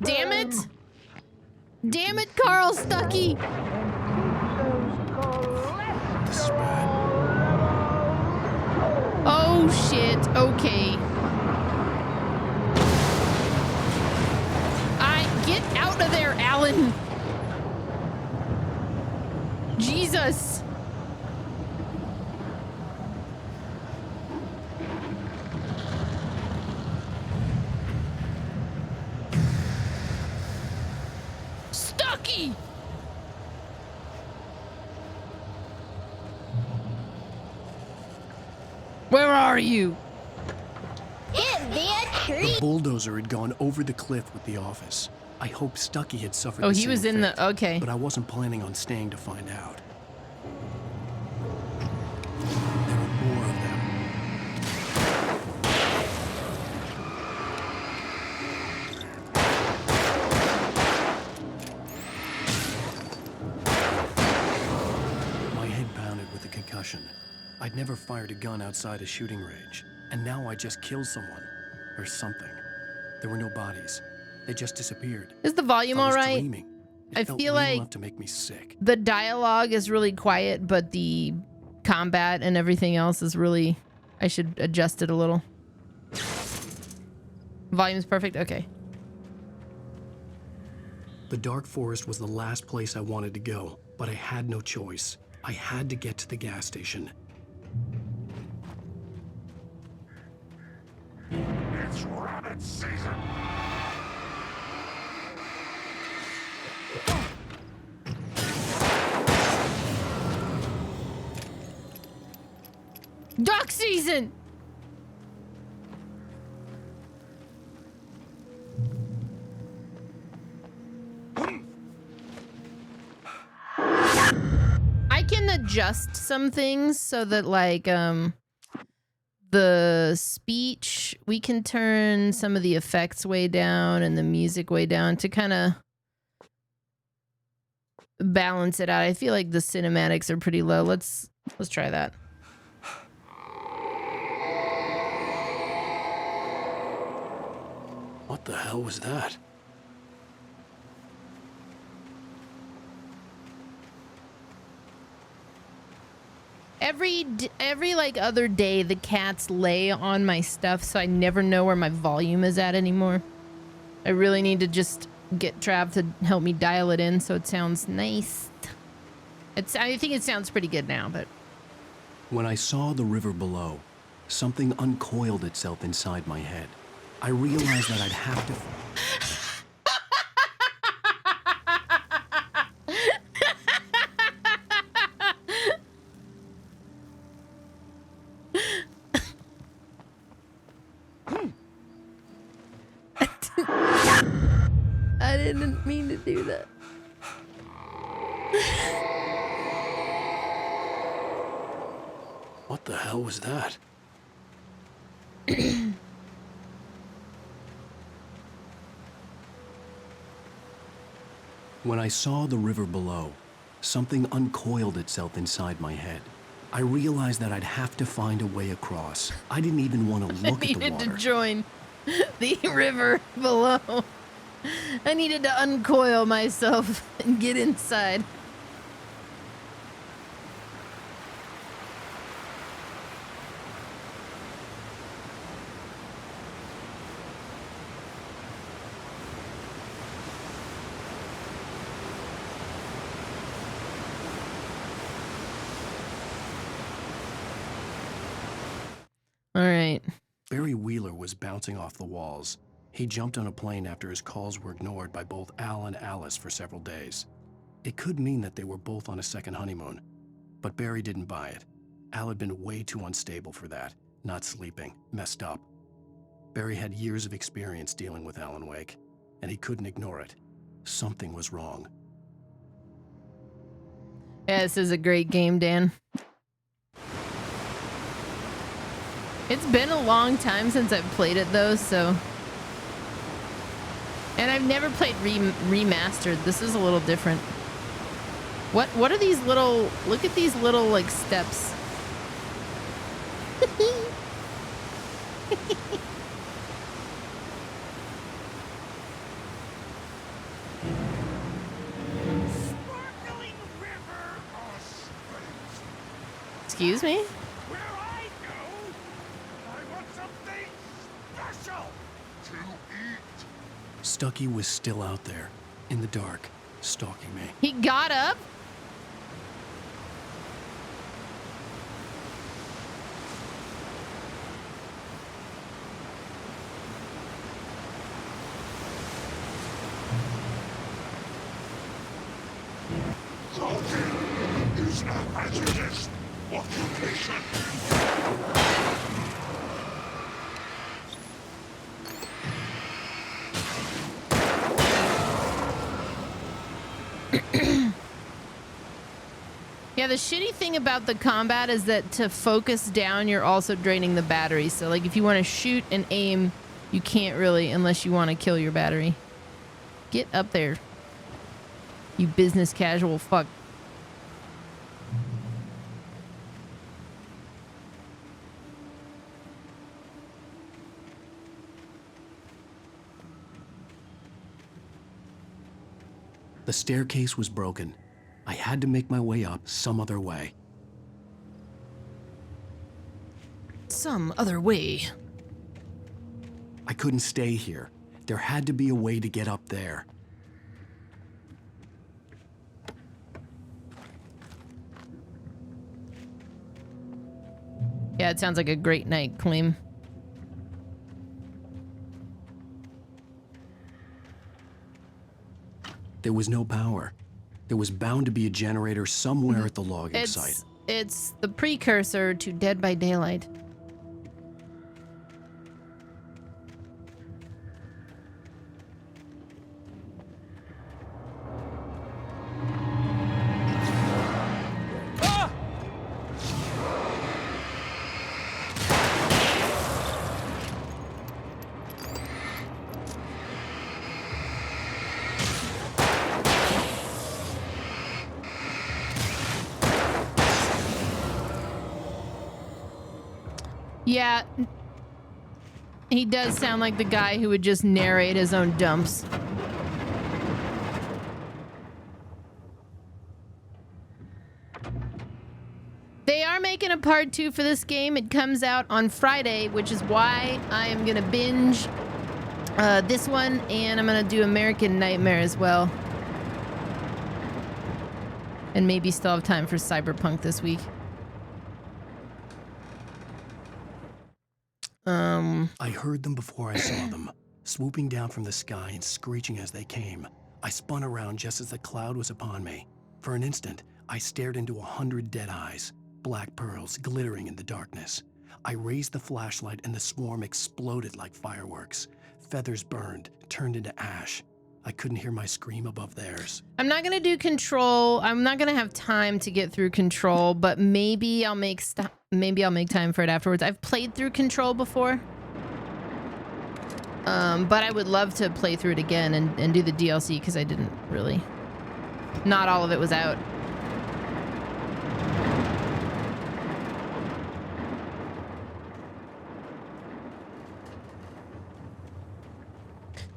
Damn it. Damn it, Carl Stucky. This is bad. Oh shit. Okay. Get out of there, Alan. Jesus. Stucky. Where are you? In the The bulldozer had gone over the cliff with the office. I hoped Stucky had suffered the he same was in fate, the... Okay. but I wasn't planning on staying to find out. There were more of them. My head pounded with a concussion. I'd never fired a gun outside a shooting range, and now I just killed someone. Or something. There were no bodies. They just disappeared. Is the volume I all was right? dreaming. It I felt feel real like enough to make me sick. the dialogue is really quiet, but the combat and everything else is really... I should adjust it a little. Volume's perfect? Okay. The dark forest was the last place I wanted to go, but I had no choice. I had to get to the gas station. It's rabbit season. Duck season! I can adjust some things so that like the speech, we can turn some of the effects way down and the music way down to kind of balance it out. I feel like the cinematics are pretty low. Let's try that. What the hell was that? Every like other day, the cats lay on my stuff, so I never know where my volume is at anymore. I really need to just get Trav to help me dial it in so it sounds nice. I think it sounds pretty good now, but... When I saw the river below, something uncoiled itself inside my head. I realized that I'd have to... I didn't mean to do that. What the hell was that? When I saw the river below, something uncoiled itself inside my head. I realized that I'd have to find a way across. I didn't even want to look at the I needed water. to join the river below. I needed to uncoil myself and get inside. All right. Barry Wheeler was bouncing off the walls. He jumped on a plane after his calls were ignored by both Al and Alice for several days. It could mean that they were both on a second honeymoon, but Barry didn't buy it. Al had been way too unstable for that, not sleeping, messed up. Barry had years of experience dealing with Alan Wake, and he couldn't ignore it. Something was wrong. Yeah, this is a great game, Dan. It's been a long time since I've played it, though, so... And I've never played Remastered. This is a little different. What are these little... Look at these little, like, steps. Excuse me? Stucky was still out there, in the dark, stalking me. He got up? Talking is a hazardous occupation. Yeah, the shitty thing about the combat is that to focus down, you're also draining the battery. So, like, if you want to shoot and aim, you can't really unless you want to kill your battery. Get up there, you business casual fuck. The staircase was broken. I had to make my way up some other way. Some other way. I couldn't stay here. There had to be a way to get up there. Yeah, it sounds like a great night, Clem. There was no power. There was bound to be a generator somewhere at the logging site. It's the precursor to Dead by Daylight. Yeah, he does sound like the guy who would just narrate his own dumps. They are making a part 2 for this game. It comes out on Friday, which is why I am gonna binge this one, and I'm gonna do American Nightmare as well. And maybe still have time for Cyberpunk this week. I heard them before I saw them, swooping down from the sky and screeching as they came. I spun around just as the cloud was upon me. For an instant, I stared into 100 dead eyes, black pearls glittering in the darkness. I raised the flashlight and the swarm exploded like fireworks. Feathers burned, turned into ash. I couldn't hear my scream above theirs. I'm not gonna do Control. I'm not gonna have time to get through Control, but maybe I'll make time for it afterwards. I've played through Control before, but I would love to play through it again and do the DLC because I didn't really. Not all of it was out.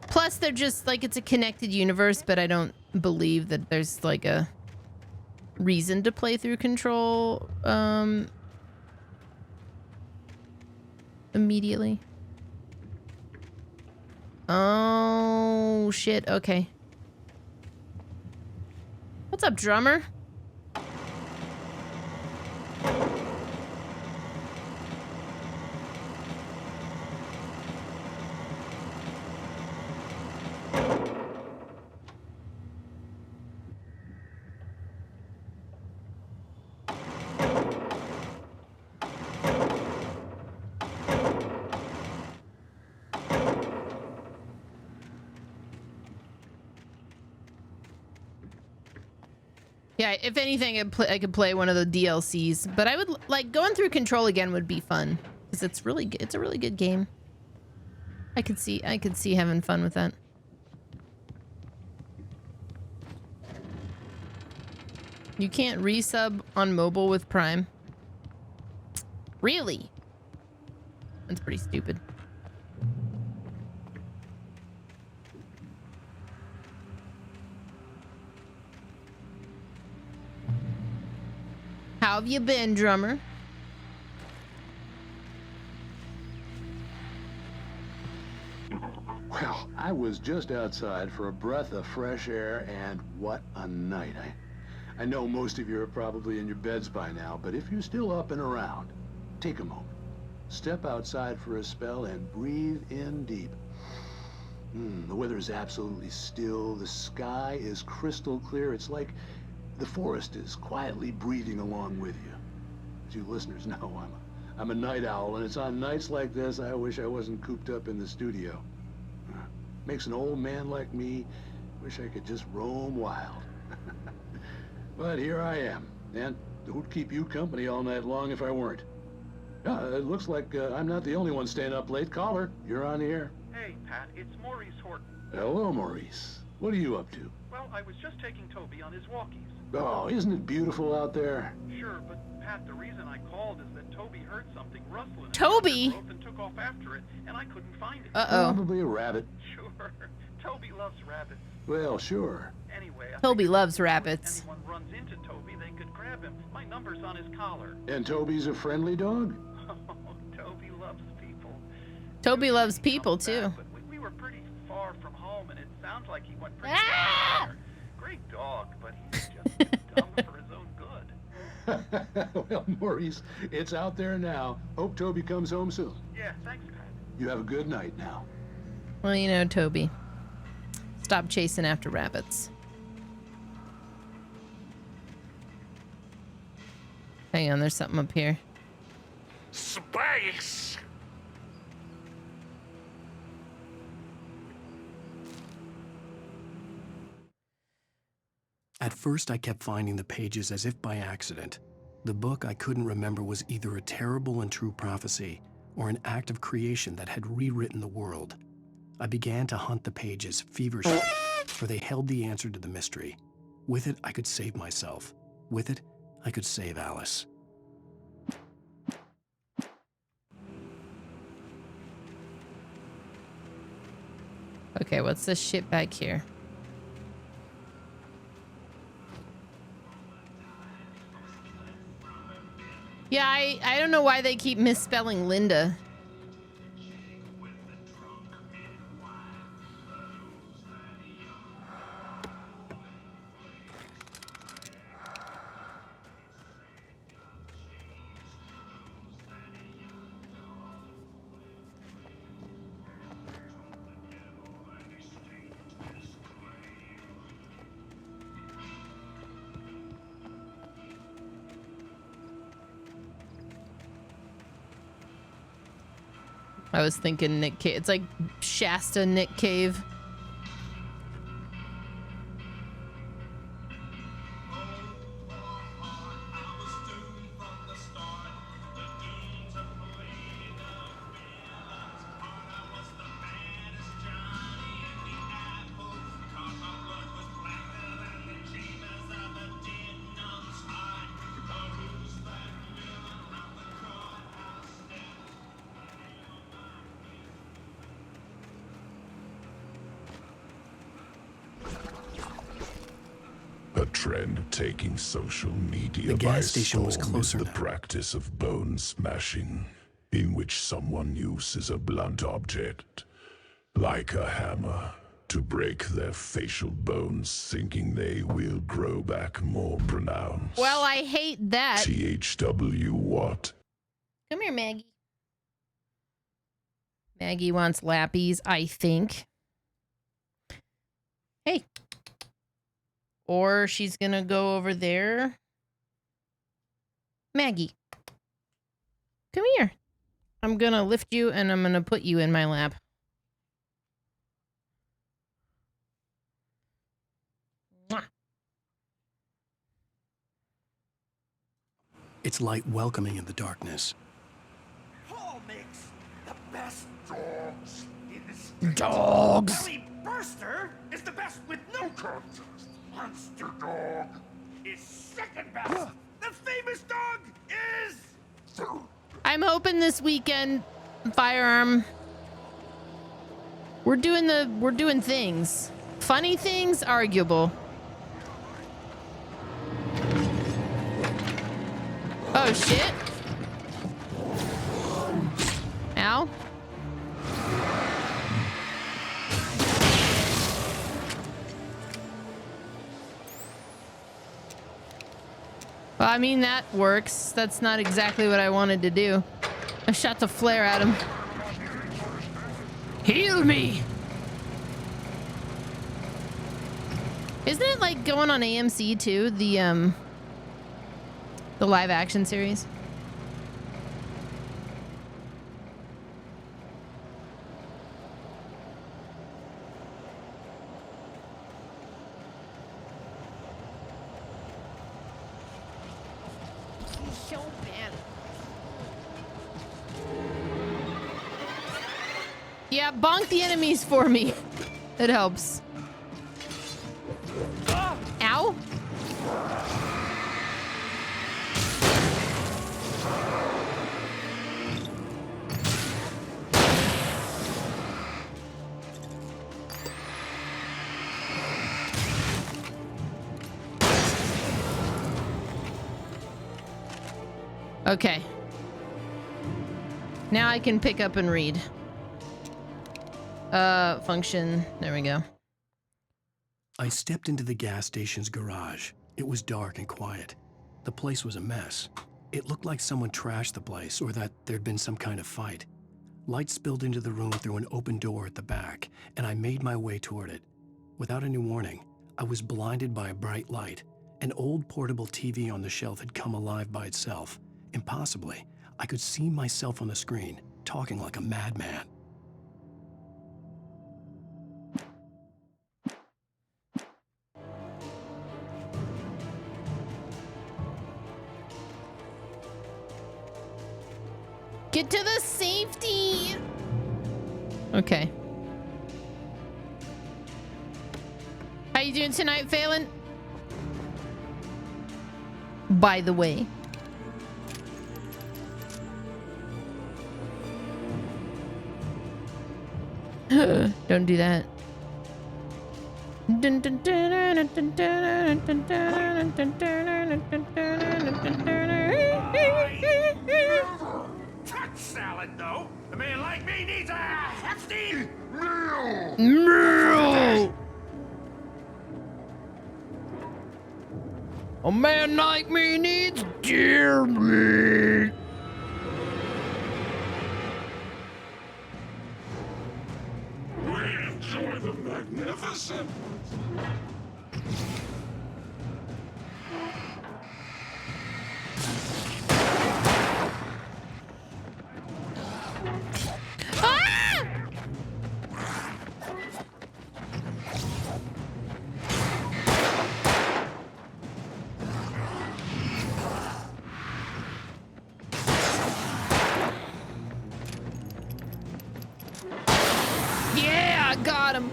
Plus, they're just like, it's a connected universe, but I don't believe that there's like a reason to play through Control immediately. Oh, shit. Okay. What's up, drummer? Yeah, if anything, I could play one of the DLCs, but I would like going through Control again would be fun because it's a really good game. I could see having fun with that. You can't resub on mobile with Prime. Really? That's pretty stupid. How have you been, drummer? Well, I was just outside for a breath of fresh air, and what a night. I know most of you are probably in your beds by now, but if you're still up and around, take a moment. Step outside for a spell and breathe in deep. The weather is absolutely still. The sky is crystal clear. It's like the forest is quietly breathing along with you. As you listeners know, I'm a night owl, and it's on nights like this I wish I wasn't cooped up in the studio. Makes an old man like me wish I could just roam wild. But here I am, and Don't keep you company all night long if I weren't. It looks like I'm not the only one staying up late. Caller, you're on the air. Hey, Pat, it's Maurice Horton. Hello, Maurice. What are you up to? Well, I was just taking Toby on his walkies. Oh, isn't it beautiful out there? Sure, but Pat, the reason I called is that Toby heard something rustling. Toby? And took off after it, and I couldn't find it. Uh-oh. Probably a rabbit. Sure. Toby loves rabbits. Well, sure. Anyway, Toby loves rabbits. If anyone runs into Toby, they could grab him. My number's on his collar. And Toby's a friendly dog? Oh, Toby loves people. Toby loves people, too. Back, but we were pretty far from home, and it sounds like he went pretty far there. Great dog, but he's just too dumb for his own good. Well, Maurice, it's out there now. Hope Toby comes home soon. Yeah, thanks, Pat. You have a good night now. Well, you know, Toby. Stop chasing after rabbits. Hang on, there's something up here. Space! At first, I kept finding the pages as if by accident. The book I couldn't remember was either a terrible and true prophecy or an act of creation that had rewritten the world. I began to hunt the pages feverishly, for they held the answer to the mystery. With it, I could save myself. With it, I could save Alice. Okay, what's this shit back here? Yeah, I don't know why they keep misspelling Linda. I was thinking Nick Cave. It's like Shasta Nick Cave. A trend taking social media The by gas station was storm closer is the now. practice of bone smashing, in which someone uses a blunt object, like a hammer, to break their facial bones, thinking they will grow back more pronounced. Well, I hate that. THW what? Come here, Maggie. Maggie wants lappies, I think. Hey. Or she's gonna go over there. Maggie. Come here. I'm gonna lift you and I'm gonna put you in my lap. Mwah. Its light welcoming in the darkness. Paul makes the best dogs in the state. Dogs. Belly Burster is the best with no contest. Monster Dog is second best. The famous dog is third. I'm hoping this weekend, Firearm, we're doing things. Funny things, arguable. Oh shit. Ow. Well, I mean, that works. That's not exactly what I wanted to do. I shot the flare at him. Heal me! Isn't it like going on AMC too? The live action series? Yeah, bonk the enemies for me. It helps. Ow. Okay. Now I can pick up and read. Function. There we go. I stepped into the gas station's garage. It was dark and quiet. The place was a mess. It looked like someone trashed the place or that there'd been some kind of fight. Light spilled into the room through an open door at the back, and I made my way toward it. Without any warning, I was blinded by a bright light. An old portable TV on the shelf had come alive by itself. Impossibly, I could see myself on the screen, talking like a madman. Get to the safety! Okay. How you doing tonight, Phelan? By the way. Don't do that. Touch salad, though. A man like me needs a hefty meal. Meal. A man like me needs deer meat. We enjoy the magnificent. Yeah, I got him.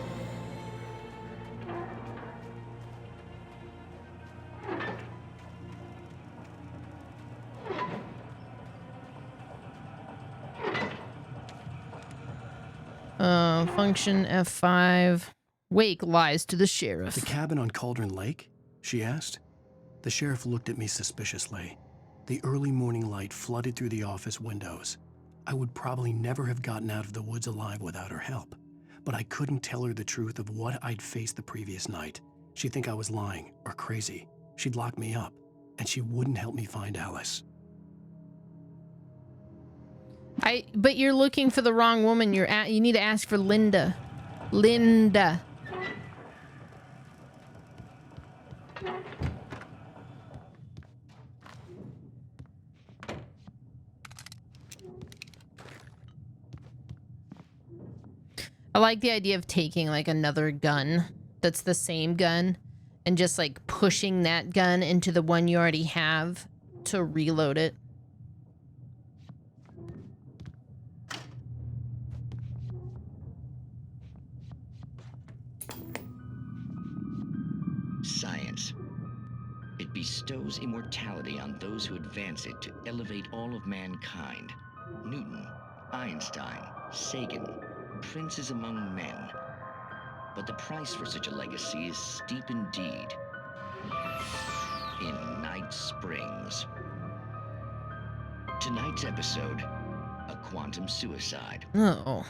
Function F5. Wake lies to the sheriff. The cabin on Cauldron Lake? She asked. The sheriff looked at me suspiciously. The early morning light flooded through the office windows. I would probably never have gotten out of the woods alive without her help. But I couldn't tell her the truth of what I'd faced the previous night. She'd think I was lying or crazy. She'd lock me up, and she wouldn't help me find Alice. But you're looking for the wrong woman. You need to ask for Linda. Linda. I like the idea of taking like another gun that's the same gun and just like pushing that gun into the one you already have to reload it. Science. It bestows immortality on those who advance it to elevate all of mankind. Newton, Einstein, Sagan, princes among men. But the price for such a legacy is steep indeed. In Night Springs. Tonight's episode, a quantum suicide. Oh.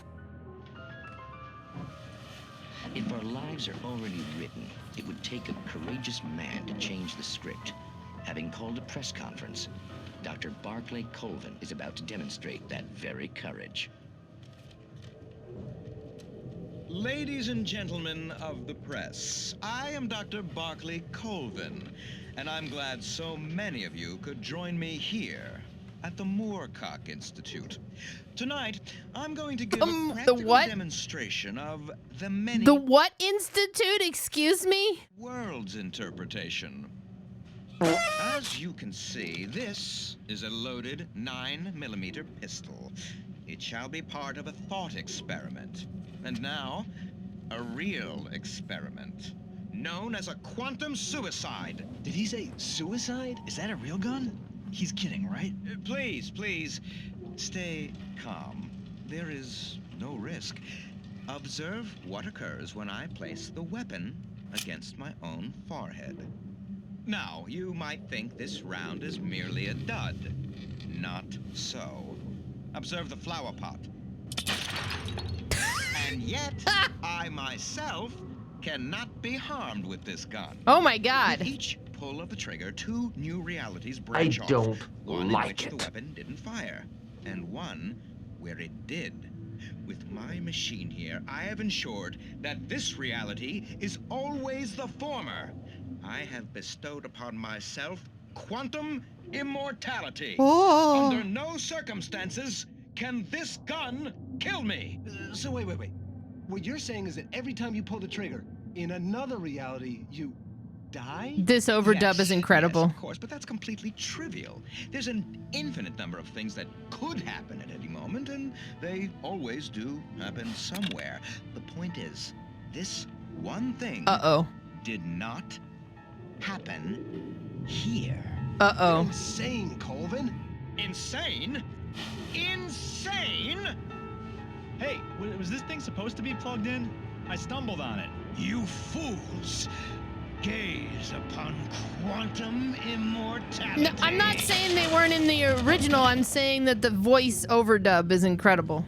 If our lives are already written, it would take a courageous man to change the script. Having called a press conference, Dr. Barclay Colvin is about to demonstrate that very courage. Ladies and gentlemen of the press, I am Dr. Barclay Colvin, and I'm glad so many of you could join me here at the Moorcock Institute. Tonight, I'm going to give a practical demonstration of the many... The what institute? Excuse me? ...worlds interpretation. As you can see, this is a loaded 9mm pistol. It shall be part of a thought experiment. And now, a real experiment. Known as a quantum suicide. Did he say suicide? Is that a real gun? He's kidding, right? Please, stay calm. There is no risk. Observe what occurs when I place the weapon against my own forehead. Now, you might think this round is merely a dud. Not so. Observe the flower pot. And yet, I myself cannot be harmed with this gun. Oh my God. With each pull of the trigger, 2 new realities branch off. One in which the weapon didn't fire, and one where it did. With my machine here, I have ensured that this reality is always the former. I have bestowed upon myself quantum immortality. Oh. Under no circumstances can this gun kill me. So wait. What you're saying is that every time you pull the trigger, in another reality, you die? This overdub is incredible. Yes, of course, but that's completely trivial. There's an infinite number of things that could happen at any moment, and they always do happen somewhere. The point is, this one thing did not happen here. Uh-oh. Insane, Colvin. Insane? Insane? Hey, was this thing supposed to be plugged in? I stumbled on it. You fools! Gaze upon quantum immortality. No, I'm not saying they weren't in the original. I'm saying that the voice overdub is incredible.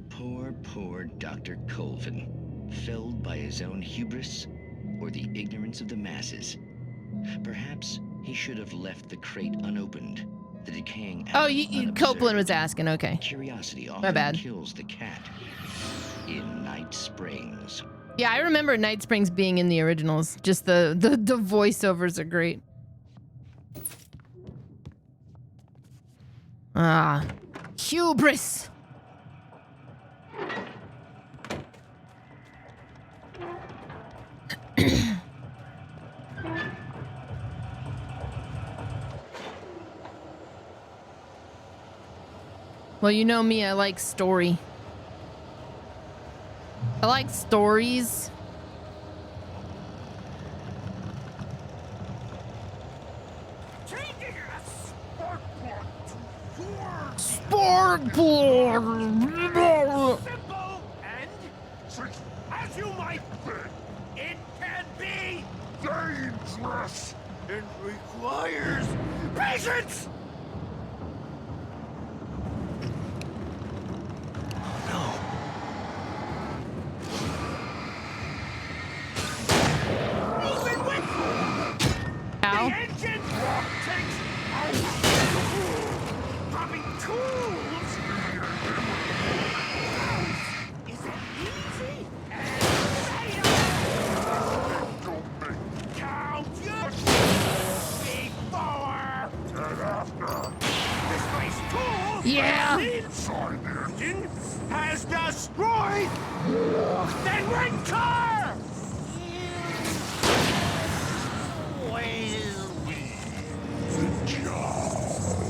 Poor Dr. Colvin, felled by his own hubris or the ignorance of the masses. Perhaps he should have left the crate unopened. The decaying Copeland was asking. Okay. Curiosity My bad. often kills the cat. In Night Springs. Yeah, I remember Night Springs being in the originals. Just the voiceovers are great. Ah, hubris. Well, you know me, I like story. I like stories. Spark plug. Simple and, as you might think, it can be dangerous and requires patience. Ow. The engine takes dropping tools. Is it easy? Count your before and after. This nice tool inside the engine has destroyed the ring car.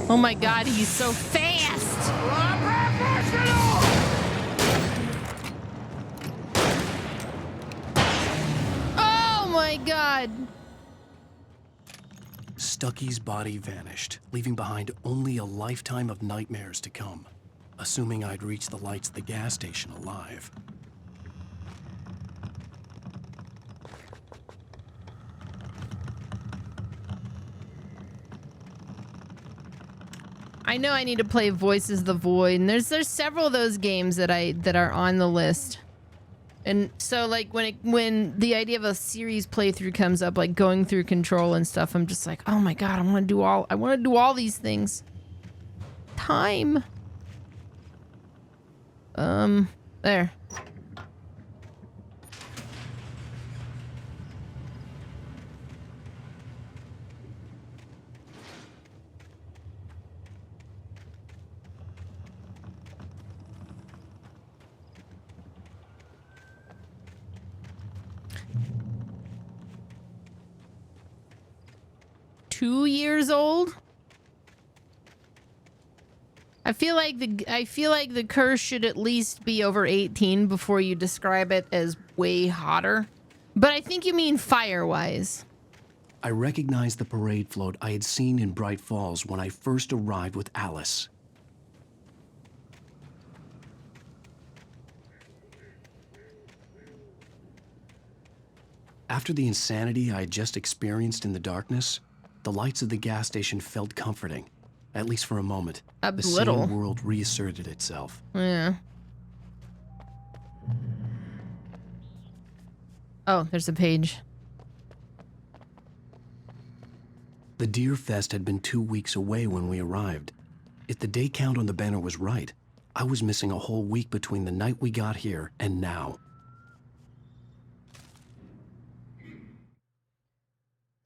Oh my God, he's so fast. Oh my God. Stucky's body vanished, leaving behind only a lifetime of nightmares to come, assuming I'd reach the lights at the gas station alive. I know I need to play Voices of the Void, and there's several of those games that are on the list. And so like when the idea of a series playthrough comes up, like going through Control and stuff, I'm just like, oh my God, I want to do all these things. Time. There. $2 years old? I feel like the curse should at least be over 18 before you describe it as way hotter. But I think you mean fire-wise. I recognized the parade float I had seen in Bright Falls when I first arrived with Alice. After the insanity I had just experienced in the darkness, the lights of the gas station felt comforting, at least for a moment. The little. sane world reasserted itself. Yeah. Oh, there's a page. The Deer Fest had been 2 weeks away when we arrived. If the day count on the banner was right, I was missing a whole week between the night we got here and now.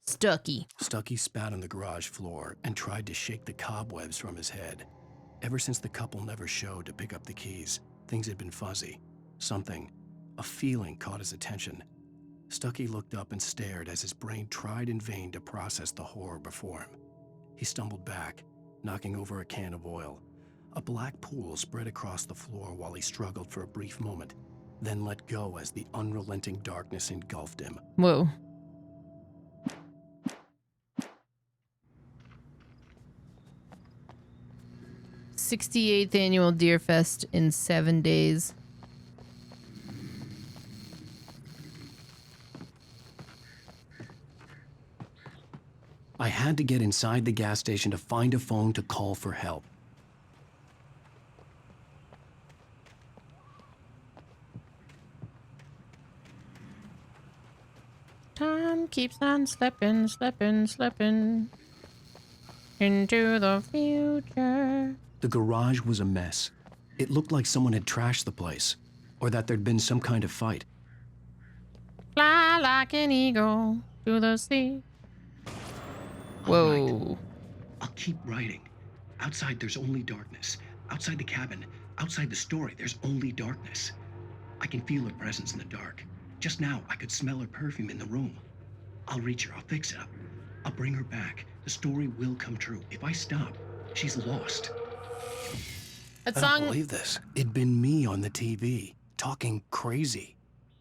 Stucky spat on the garage floor and tried to shake the cobwebs from his head. Ever since the couple never showed to pick up the keys, things had been fuzzy. A feeling caught his attention. Stucky looked up and stared as his brain tried in vain to process the horror before him. He stumbled back, knocking over a can of oil. A black pool spread across the floor while he struggled for a brief moment, then let go as the unrelenting darkness engulfed him. Whoa. '68th annual Deer Fest in 7 days. I had to get inside the gas station to find a phone to call for help. Time keeps on slipping, slipping, slipping into the future. The garage was a mess. It looked like someone had trashed the place, or that there'd been some kind of fight. Fly like an eagle to the sea. Whoa. I'll keep writing. Outside, there's only darkness. Outside the cabin, outside the story, there's only darkness. I can feel her presence in the dark. Just now, I could smell her perfume in the room. I'll reach her. I'll fix it up. I'll bring her back. The story will come true. If I stop, she's lost. That I song. don't believe this. It'd been me on the TV, talking crazy.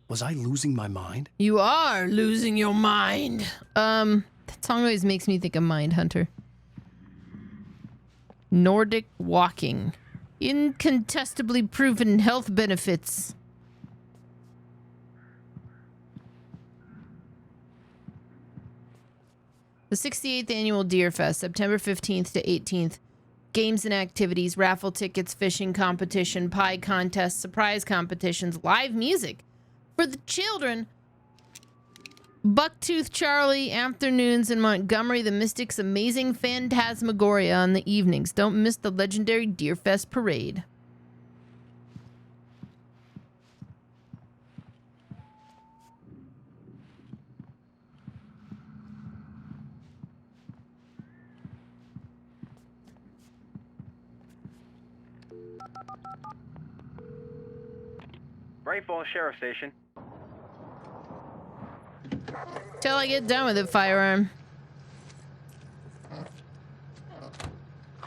Was I losing my mind? You are losing your mind. That song always makes me think of Mindhunter. Nordic walking. Incontestably proven health benefits. The 68th annual Deer Fest, September 15th to 18th. Games and activities, raffle tickets, fishing competition, pie contest, surprise competitions, live music for the children. Bucktooth Charlie afternoons in Montgomery, the Mystics' amazing phantasmagoria on the evenings. Don't miss the legendary Deer Fest parade. Bright Falls Sheriff Station. Till I get done with it, firearm.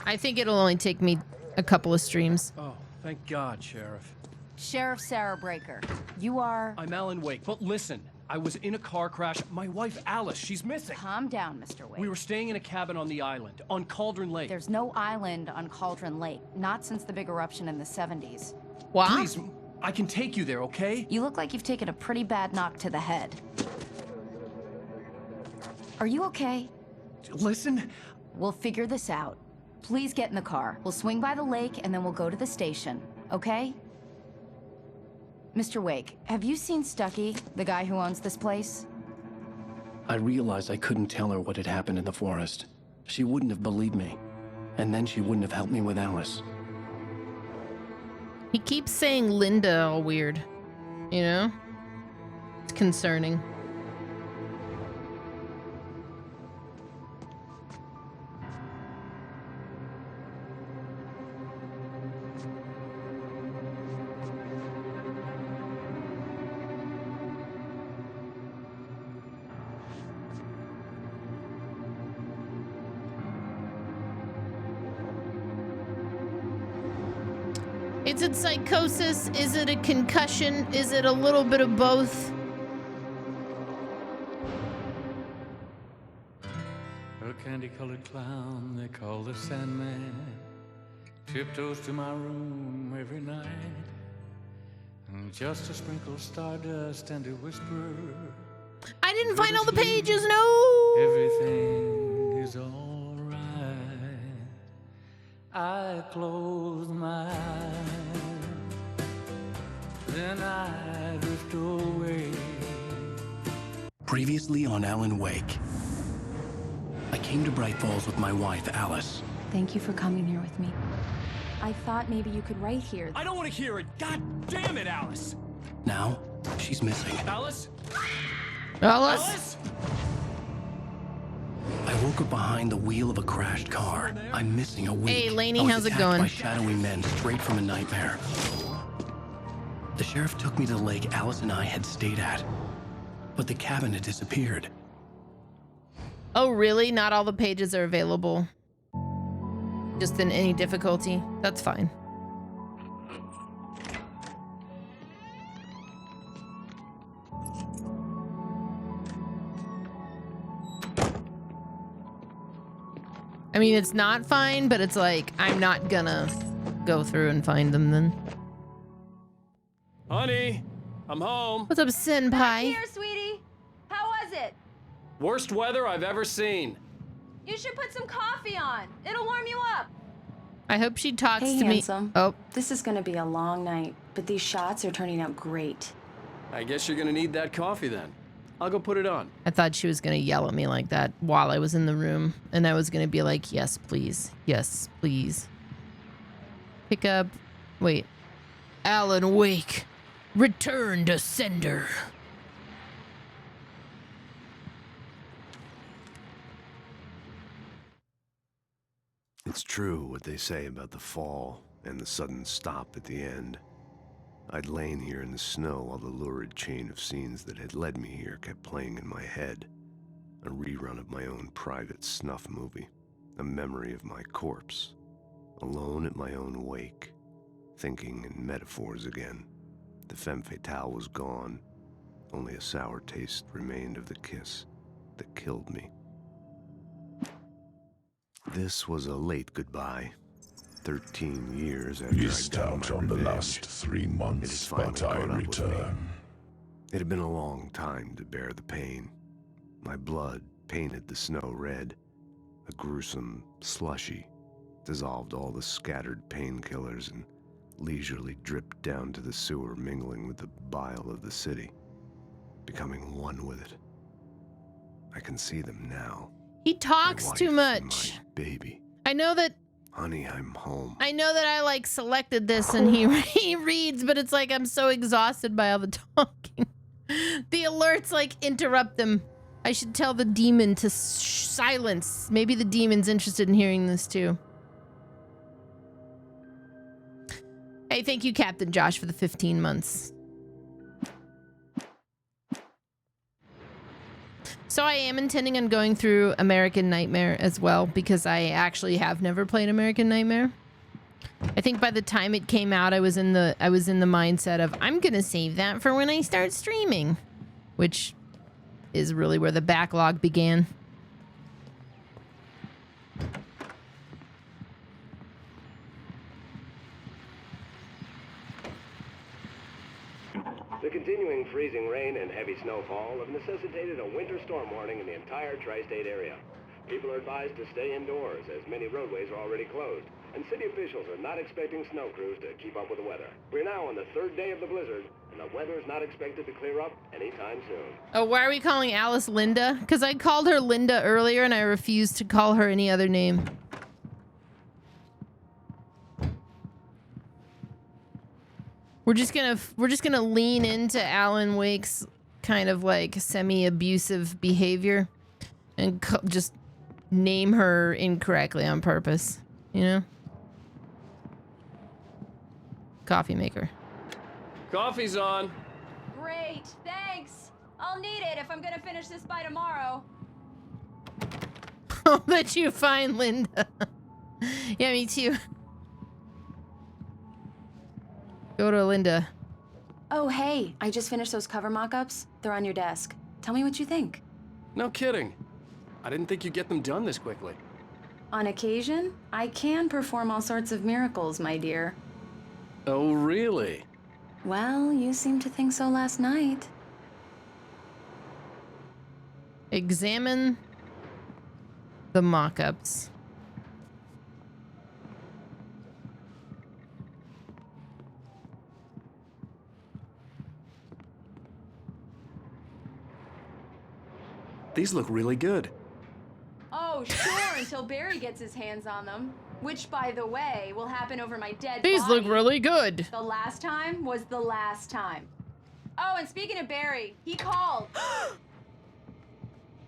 I think it'll only take me a couple of streams. Oh, thank God, Sheriff. Sheriff Sarah Breaker. You are... I'm Alan Wake, but listen. I was in a car crash. My wife, Alice, she's missing. Calm down, Mr. Wake. We were staying in a cabin on the island, on Cauldron Lake. There's no island on Cauldron Lake. Not since the big eruption in the 70s. What? Please, I can take you there, okay? You look like you've taken a pretty bad knock to the head. Are you okay? Listen. We'll figure this out. Please get in the car. We'll swing by the lake and then we'll go to the station, okay? Mr. Wake, have you seen Stucky, the guy who owns this place? I realized I couldn't tell her what had happened in the forest. She wouldn't have believed me. And then she wouldn't have helped me with Alice. He keeps saying Linda all weird. You know? It's concerning. Is it psychosis? Is it a concussion? Is it a little bit of both? A candy-colored clown they call the Sandman tiptoes to my room every night, and just to sprinkle stardust and to whisper, I didn't find all the pages, no! everything is all right. I close my eyes, then I drift away. Previously on Alan Wake. I came to Bright Falls with my wife, Alice. Thank you for coming here with me. I thought maybe you could write here. I don't want to hear it. God damn it, Alice. Now, she's missing. Alice? Alice? I woke up behind the wheel of a crashed car. I'm missing a week. Hey, Lainey, I was how's it attacked going? by shadowy men straight from a nightmare. The sheriff took me to the lake Alice and I had stayed at, but the cabin had disappeared. Oh, really? Not all the pages are available. Just in any difficulty? That's fine. I mean, it's not fine, but it's like, I'm not gonna go through and find them then. Honey, I'm home. What's up, Senpai? Here, sweetie. How was it? Worst weather I've ever seen. You should put some coffee on. It'll warm you up. I hope she talks Hey, to me. handsome. Oh, This is gonna be a long night, but these shots are turning out great. I guess you're gonna need that coffee then. I'll go put it on. I thought she was gonna yell at me like that while I was in the room, and I was gonna be like, yes, please. Yes, please. Pick up. Wait. Alan Wake. Return to sender. It's true what they say about the fall and the sudden stop at the end. I'd lain here in the snow while the lurid chain of scenes that had led me here kept playing in my head. A rerun of my own private snuff movie. A memory of my corpse. Alone at my own wake. Thinking in metaphors again. The femme fatale was gone. Only a sour taste remained of the kiss that killed me. This was a late goodbye. 13 years after Missed I'd done out my on the revenge. last 3 It had months, finally but I caught up with me. return. It had been a long time to bear the pain. My blood painted the snow red. A gruesome slushy dissolved all the scattered painkillers and leisurely dripped down to the sewer, mingling with the bile of the city, becoming one with it. I can see them now. He talks too much. Baby. I know that. Honey, I'm home. I know that I like selected this and he reads, but it's like I'm so exhausted by all the talking. The alerts like interrupt them. I should tell the demon to silence. Maybe the demon's interested in hearing this too. Hey, thank you, Captain Josh, for the 15 months. So I am intending on going through American Nightmare as well, because I actually have never played American Nightmare. I think by the time it came out, I was in the mindset of I'm gonna save that for when I start streaming, which is really where the backlog began. The continuing freezing rain and heavy snowfall have necessitated a winter storm warning in the entire tri-state area. People are advised to stay indoors as many roadways are already closed, and city officials are not expecting snow crews to keep up with the weather. We're now on the 3rd day of the blizzard, and the weather is not expected to clear up anytime soon. Oh, why are we calling Alice Linda? Because I called her Linda earlier and I refused to call her any other name. We're just gonna lean into Alan Wake's kind of like semi-abusive behavior and just name her incorrectly on purpose, you know? Coffee maker. Coffee's on. Great, thanks. I'll need it if I'm gonna finish this by tomorrow. I'll let you find Linda. Yeah, me too. Go to Linda. Oh, hey, I just finished those cover mock-ups. They're on your desk. Tell me what you think. No kidding. I didn't think you'd get them done this quickly. On occasion, I can perform all sorts of miracles, my dear. Oh, really? Well, you seemed to think so last night. Examine the mock-ups. These look really good. Oh, sure, until Barry gets his hands on them. Which, by the way, will happen over my dead These body. look really good. The last time was the last time. Oh, and speaking of Barry, he called.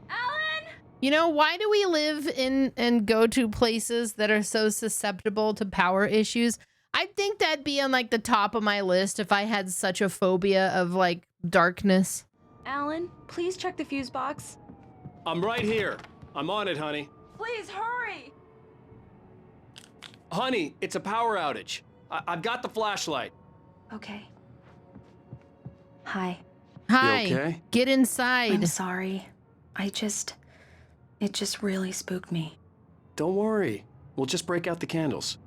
Alan! You know, why do we live in and go to places that are so susceptible to power issues? I think that'd be on like the top of my list if I had such a phobia of like darkness. Alan, please check the fuse box. I'm right here. I'm on it, honey. Please hurry! Honey, it's a power outage. I've got the flashlight. Okay. Hi. Hi. You okay? Get inside. I'm sorry. It just really spooked me. Don't worry. We'll just break out the candles.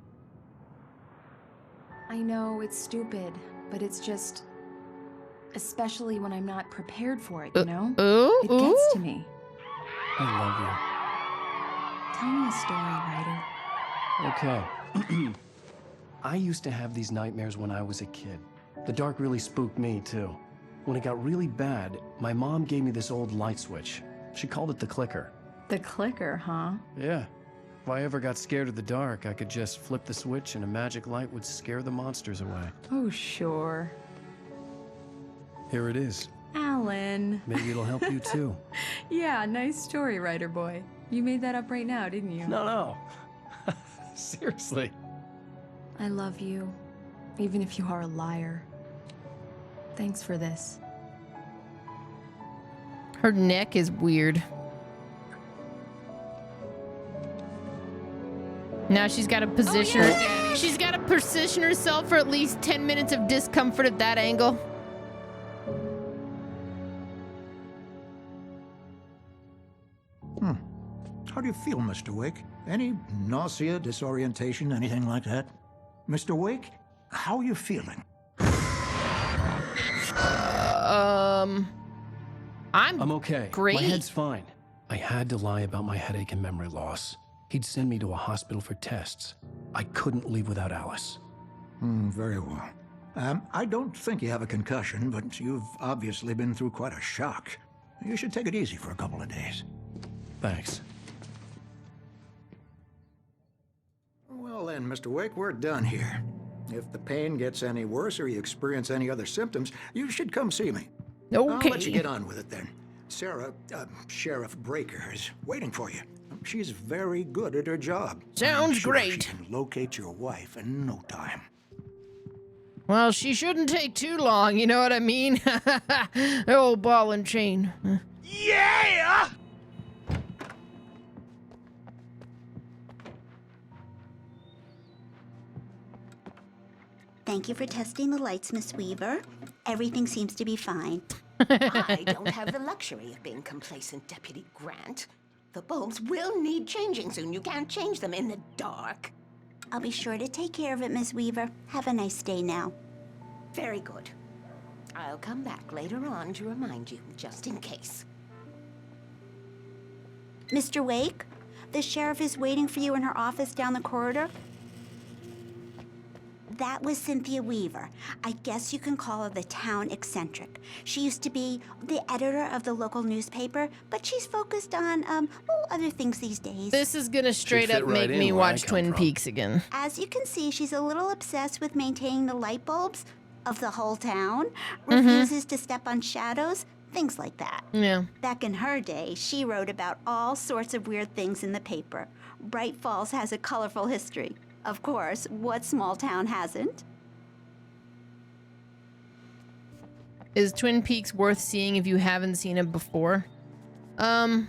I know it's stupid, but it's just... Especially when I'm not prepared for it, you know? Ooh, it gets to me. I Tell me a story, writer. love you. Okay. I used to have these nightmares when I was a kid. The dark really spooked me, too. When it got really bad, my mom gave me this old light switch. She called it the clicker. The clicker, huh? Yeah. If I ever got scared of the dark, I could just flip the switch and a magic light would scare the monsters away. Oh, sure. Here it is. Alan. Maybe it'll help you, too. Yeah, nice story, writer boy. You made that up right now, didn't you? No. Seriously. I love you, even if you are a liar. Thanks for this. Her neck is weird. Now she's got to position she's got to position herself for at least 10 minutes of discomfort at that angle. How do you feel, Mr. Wake? Any nausea, disorientation, anything like that? Mr. Wake, how are you feeling? I'm okay. Great. My head's fine. I had to lie about my headache and memory loss. He'd send me to a hospital for tests. I couldn't leave without Alice. Very well. I don't think you have a concussion, but you've obviously been through quite a shock. You should take it easy for a couple of days. Thanks. Well then, Mr. Wake, we're done here. If the pain gets any worse or you experience any other symptoms, you should come see me. Okay. I'll let you get on with it then. Sarah, Sheriff Breaker, is waiting for you. She's very good at her job. Sounds I'm sure great. She can locate your wife in no time. Well, she shouldn't take too long, you know what I mean? Old ball and chain. Yeah! Thank you for testing the lights, Miss Weaver. Everything seems to be fine. I don't have the luxury of being complacent, Deputy Grant. The bulbs will need changing soon. You can't change them in the dark. I'll be sure to take care of it, Miss Weaver. Have a nice day now. Very good. I'll come back later on to remind you, just in case. Mr. Wake, the sheriff is waiting for you in her office down the corridor. That was Cynthia Weaver. I guess you can call her the town eccentric. She used to be the editor of the local newspaper, but she's focused on, other things these days. This is gonna straight up make me watch Twin Peaks again. As you can see, she's a little obsessed with maintaining the light bulbs of the whole town, Mm-hmm. refuses to step on shadows, things like that. Yeah. Back in her day, she wrote about all sorts of weird things in the paper. Bright Falls has a colorful history. Of course, what small town hasn't? Is Twin Peaks worth seeing if you haven't seen it before? The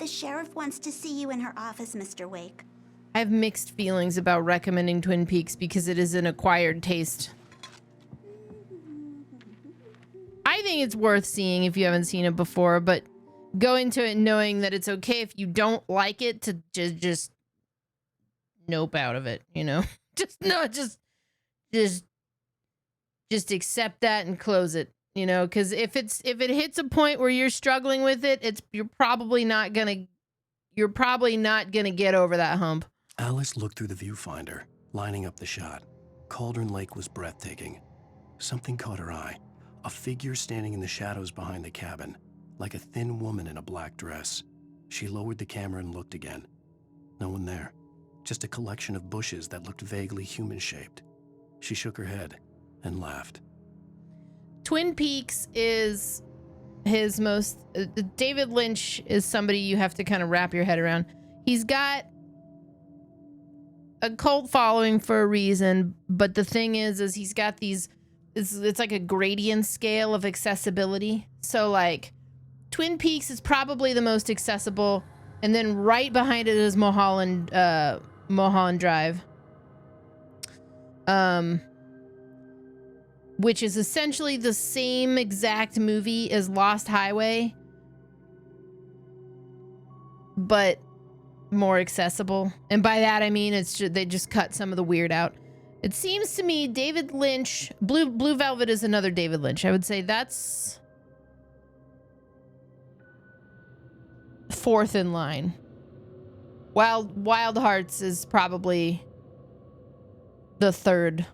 sheriff wants to see you in her office, Mr. Wake. I have mixed feelings about recommending Twin Peaks because it is an acquired taste. I think it's worth seeing if you haven't seen it before, but go into it knowing that it's okay if you don't like it to just nope out of it, you know? Just accept that and close it, you know? Because if it hits a point where you're struggling with it, you're probably not gonna get over that hump. Alice looked through the viewfinder, lining up the shot. Cauldron Lake was breathtaking. Something caught her eye. A figure standing in the shadows behind the cabin, like a thin woman in a black dress. She lowered the camera and looked again. No one there. Just a collection of bushes that looked vaguely human-shaped. She shook her head and laughed. Twin Peaks is his most... David Lynch is somebody you have to kind of wrap your head around. He's got a cult following for a reason, but the thing is he's got these... It's like a gradient scale of accessibility. So, like, Twin Peaks is probably the most accessible, and then right behind it is Mulholland Drive. Which is essentially the same exact movie as Lost Highway, but more accessible. And by that I mean they just cut some of the weird out. It seems to me David Lynch, Blue Velvet is another David Lynch. I would say that's fourth in line. Wild Hearts is probably the third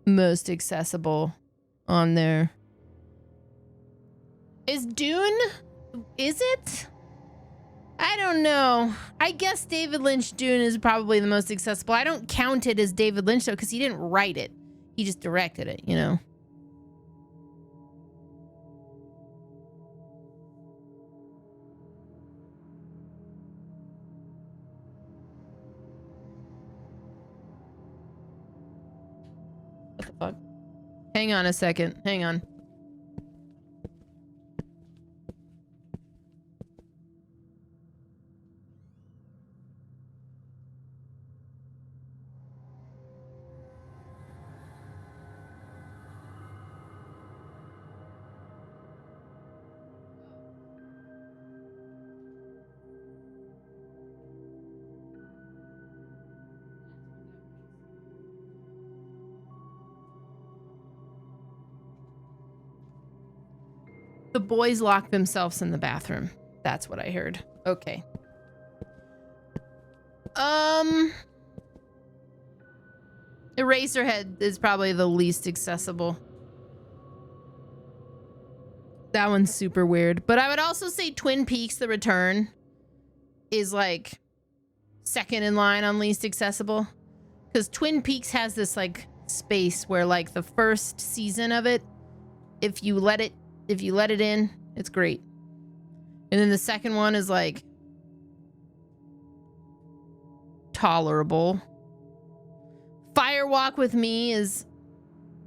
most accessible on there. Is Dune? Is it? I don't know. I guess David Lynch Dune is probably the most accessible. I don't count it as David Lynch though, because he didn't write it. He just directed it, you know? What the fuck? Hang on a second. Hang on. The boys locked themselves in the bathroom. That's what I heard. Okay. Eraserhead is probably the least accessible. That one's super weird. But I would also say Twin Peaks: The Return is like second in line on least accessible. Because Twin Peaks has this like space where like the first season of it, if you let it in, it's great. And then the second one is like tolerable. Firewalk with Me is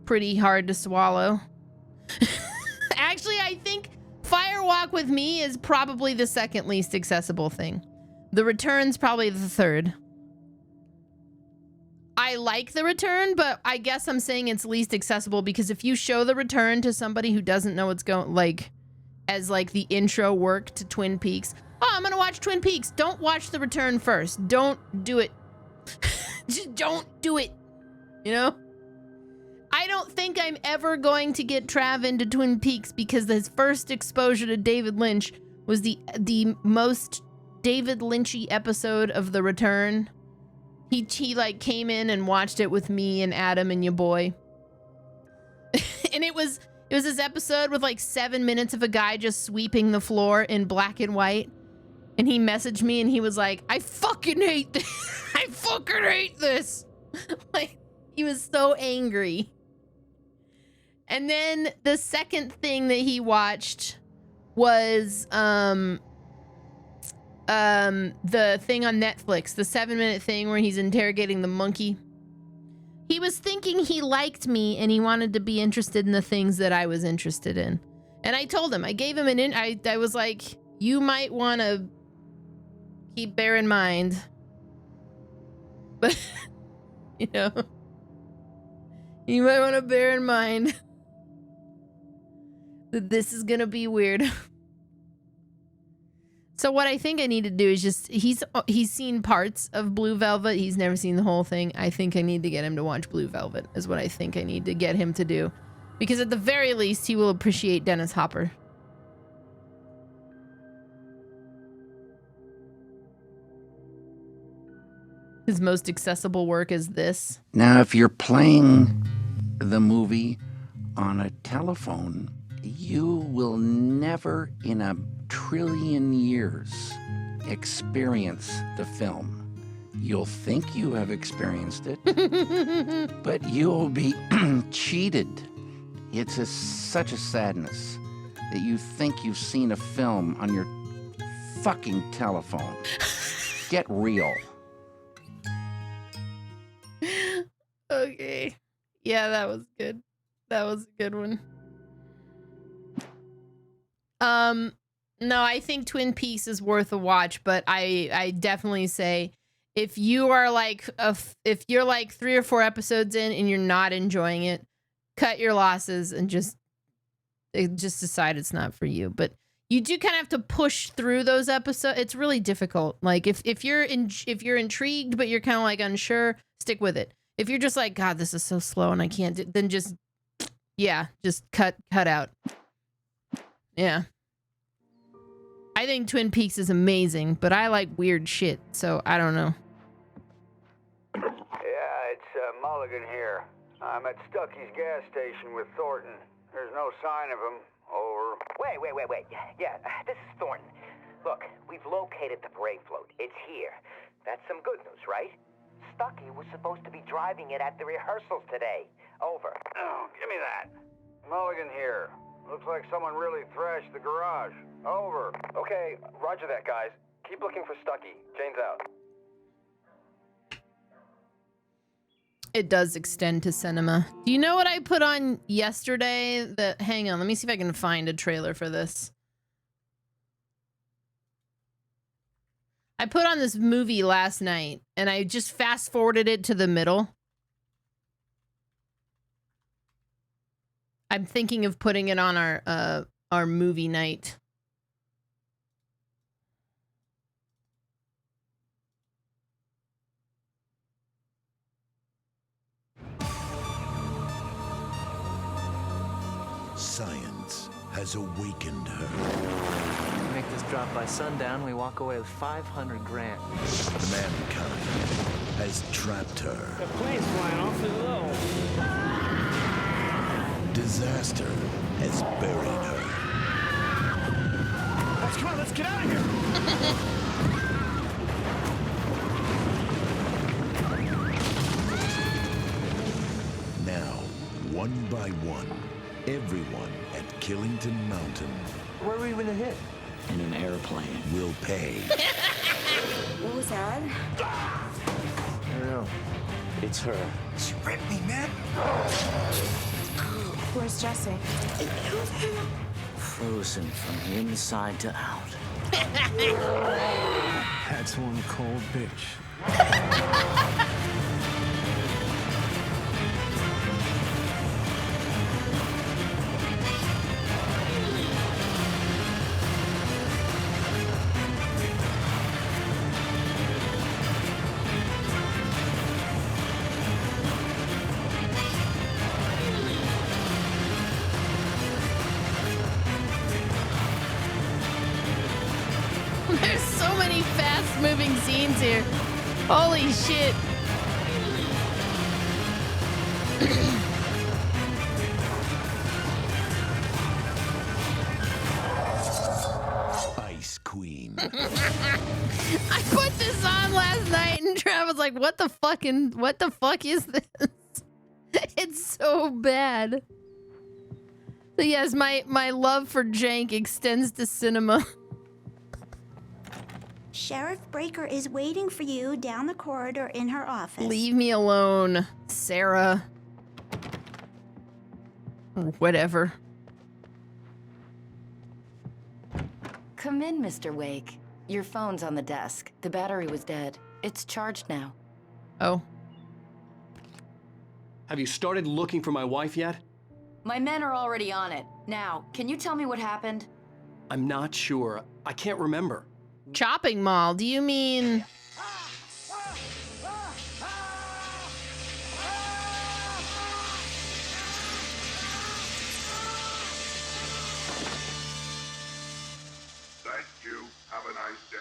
pretty hard to swallow. Actually, I think Firewalk with Me is probably the second least accessible thing. The Return's probably the third. I like The Return, but I guess I'm saying it's least accessible because if you show The Return to somebody who doesn't know what's going, like, as like the intro work to Twin Peaks, oh, I'm gonna watch Twin Peaks. Don't watch The Return first. Don't do it. Just don't do it. You know? I don't think I'm ever going to get Trav into Twin Peaks because his first exposure to David Lynch was the most David Lynchy episode of The Return. He like came in and watched it with me and Adam and your boy. And it was this episode with like 7 minutes of a guy just sweeping the floor in black and white. And he messaged me and he was like, I fucking hate this. I fucking hate this. Like, he was so angry. And then the second thing that he watched was the thing on Netflix, the 7-minute thing where he's interrogating the monkey. He was thinking he liked me and he wanted to be interested in the things that I was interested in. And I told him, I gave him I was like, you might want to bear in mind But, you know, you might want to bear in mind that this is going to be weird. So what I think I need to do is just, he's seen parts of Blue Velvet. He's never seen the whole thing. I think I need to get him to watch Blue Velvet is what I think I need to get him to do. Because at the very least, he will appreciate Dennis Hopper. His most accessible work is this. Now, if you're playing the movie on a telephone, you will never in a trillion years experience the film. You'll think you have experienced it, but you'll be cheated. It's such a sadness that you think you've seen a film on your fucking telephone. Get real. Okay. Yeah, that was good. That was a good one. No, I think Twin Peaks is worth a watch, but I definitely say if you are like if you're like 3 or 4 episodes in and you're not enjoying it, cut your losses and just decide it's not for you. But you do kind of have to push through those episodes. It's really difficult. Like if you're intrigued but you're kind of like unsure, stick with it. If you're just like, God, this is so slow and I can't do, then just cut out. Yeah. I think Twin Peaks is amazing, but I like weird shit, so I don't know. Yeah, it's Mulligan here. I'm at Stucky's gas station with Thornton. There's no sign of him. Over. Wait. Yeah, this is Thornton. Look, we've located the Brave float. It's here. That's some good news, right? Stucky was supposed to be driving it at the rehearsals today. Over. Oh, give me that. Mulligan here. Looks like someone really thrashed the garage. Over. Okay, roger that, guys. Keep looking for Stucky. Jane's out. It does extend to cinema. Do you know what I put on yesterday? Hang on, let me see if I can find a trailer for this. I put on this movie last night, and I just fast forwarded it to the middle. I'm thinking of putting it on our movie night. Science has awakened her. Make this drop by sundown, we walk away with 500 grand. Mankind has trapped her. The plane's flying awfully low. Disaster has buried her. Come on, let's get out of here! Now, one by one, everyone at Killington Mountain. Where are we gonna hit? In an airplane. Will pay. What was that? I don't know. It's her. She ripped me, man! Where's Jesse? Frozen from the inside to out. That's one cold bitch. There's so many fast-moving scenes here. Holy shit. Ice Queen. I put this on last night and Trav was like, what the fuck is this? It's so bad. So yes, my love for Jank extends to cinema. Sheriff Breaker is waiting for you down the corridor in her office. Leave me alone, Sarah. Or whatever. Come in, Mr. Wake. Your phone's on the desk. The battery was dead. It's charged now. Oh. Have you started looking for my wife yet? My men are already on it. Now, can you tell me what happened? I'm not sure. I can't remember. Chopping mall, do you mean... Thank you. Have a nice day.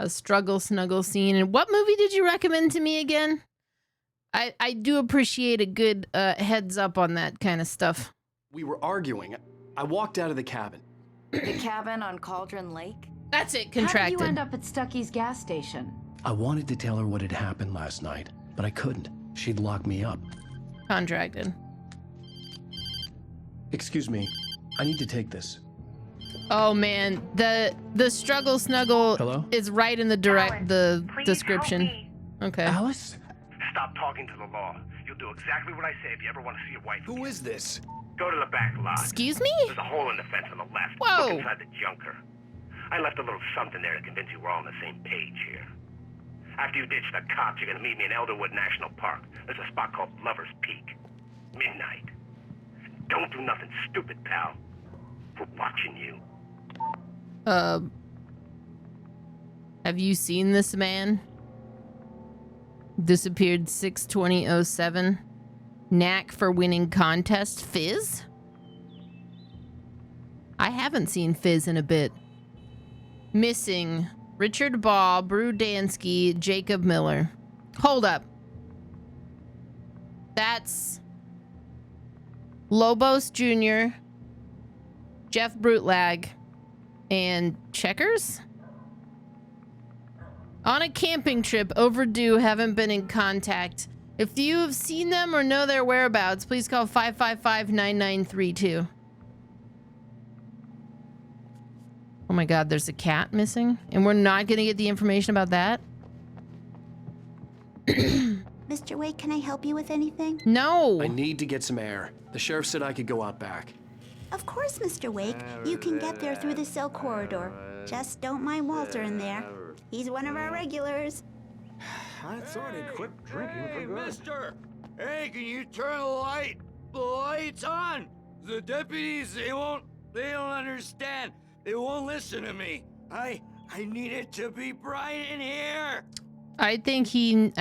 a struggle snuggle scene? And what movie did you recommend to me again? I do appreciate a good heads up on that kind of stuff. We were arguing. I walked out of the cabin. The cabin on Cauldron Lake? That's it, How contracted. did you end up at Stucky's gas station? I wanted to tell her what had happened last night, but I couldn't. She'd lock me up. Contracted. Excuse me. I need to take this. Oh man, the struggle snuggle Hello? is right in the description. Okay. Alice? Stop talking to the law. You'll do exactly what I say if you ever want to see your wife. Who is this? Go to the back lot. Excuse me? There's a hole in the fence on the left. Whoa. Look inside the junker. I left a little something there to convince you we're all on the same page here. After you ditch the cops, you're gonna meet me in Elderwood National Park. There's a spot called Lover's Peak. Midnight. Don't do nothing stupid, pal. We're watching you. Have you seen this man? Disappeared 6/20/07. Knack for winning contest. Fizz? I haven't seen Fizz in a bit. Missing Richard Ball, Brew Dansky, Jacob Miller. Hold up. That's Lobos Jr., Jeff Brutlag, and Checkers? On a camping trip, overdue, haven't been in contact. If you have seen them or know their whereabouts, please call 555-9932. Oh my god, there's a cat missing? And we're not gonna get the information about that? Mr. Wake, can I help you with anything? No! I need to get some air. The sheriff said I could go out back. Of course, Mr. Wake. You can get there through the cell corridor. Just don't mind Walter in there. He's one of our regulars. I thought he'd quit drinking for good. Mister! Hey, can you turn the light? The light's on! The deputies, they don't understand. They won't listen to me. I need it to be bright in here. I think he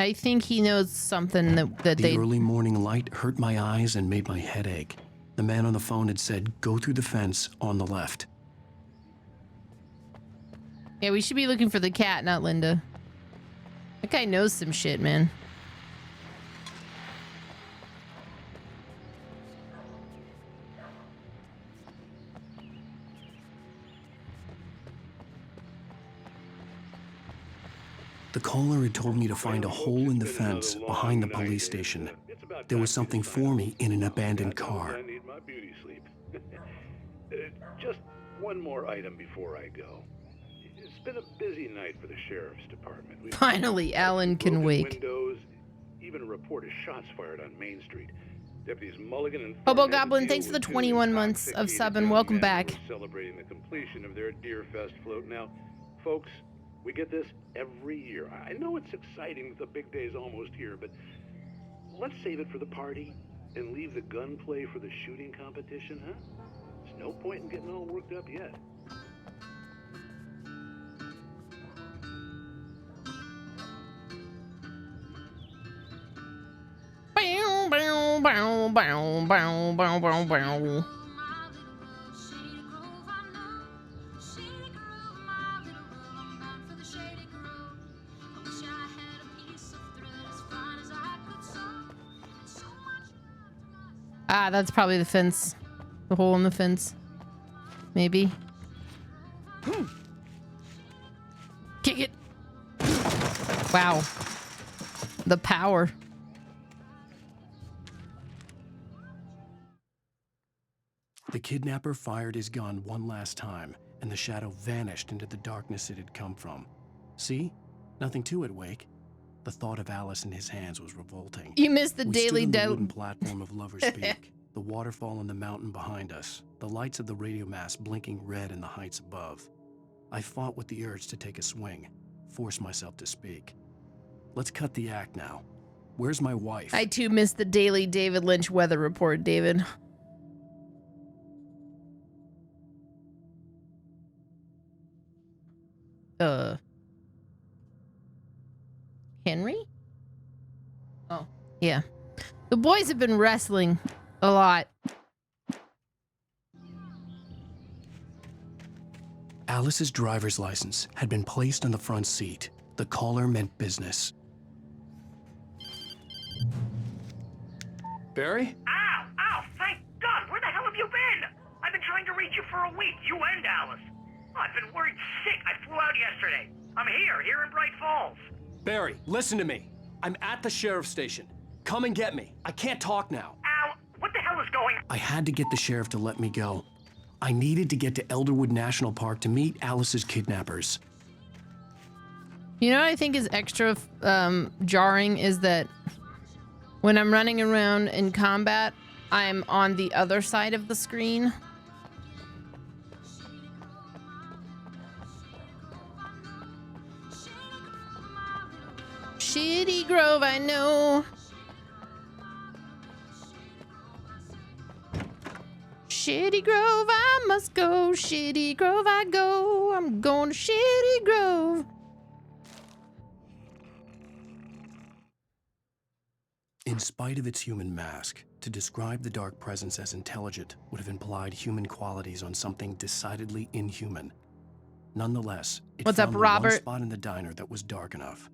knows something that The early morning light hurt my eyes and made my head ache. The man on the phone had said, go through the fence on the left. Yeah, we should be looking for the cat, not Linda. That guy knows some shit, man. The caller had told me to find a hole in the fence behind the police station. There was something for me in an abandoned car. I need my beauty sleep. Just one more item before I go. It's been a busy night for the sheriff's department. We've Finally, Alan can broken wake. Windows, even a report of shots fired on Main Street. Deputies Mulligan and Hobo Ford had to Goblin, deal thanks for the with two 21 months of intoxicated sub and young welcome men back. who were celebrating the completion of their Deer Fest float. Now, folks, we get this every year. I know it's exciting that the big day's almost here, but let's save it for the party and leave the gunplay for the shooting competition, huh? There's no point in getting all worked up yet. Bow, bow, bow, bow, bow, bow, bow, bow. Ah, that's probably the fence. The hole in the fence. Maybe. Kick it. Wow. The power. The kidnapper fired his gun one last time, and the shadow vanished into the darkness it had come from. See? Nothing to it, Wake. The thought of Alice in his hands was revolting. You missed the We daily stood on the del- wooden platform of Lover's Peak, the waterfall on the mountain behind us, the lights of the radio mast blinking red in the heights above. I fought with the urge to take a swing, force myself to speak. Let's cut the act now. Where's my wife? I too missed the daily David Lynch weather report, David. Henry? Oh, yeah. The boys have been wrestling a lot. Alice's driver's license had been placed on the front seat. The caller meant business. Barry? Ow! Ow! Thank God! Where the hell have you been? I've been trying to reach you for a week, you and Alice. Oh, I've been worried sick. I flew out yesterday. I'm here in Bright Falls. Barry, listen to me. I'm at the sheriff's station. Come and get me. I can't talk now. Al, what the hell is going on? I had to get the sheriff to let me go. I needed to get to Elderwood National Park to meet Alice's kidnappers. You know what I think is extra jarring is that when I'm running around in combat, I'm on the other side of the screen. Shitty Grove, I know. Shitty Grove, I must go. Shitty Grove, I go. I'm going to Shitty Grove. In spite of its human mask, to describe the dark presence as intelligent would have implied human qualities on something decidedly inhuman. Nonetheless, it What's up, found the Robert? one spot in the diner that was dark enough.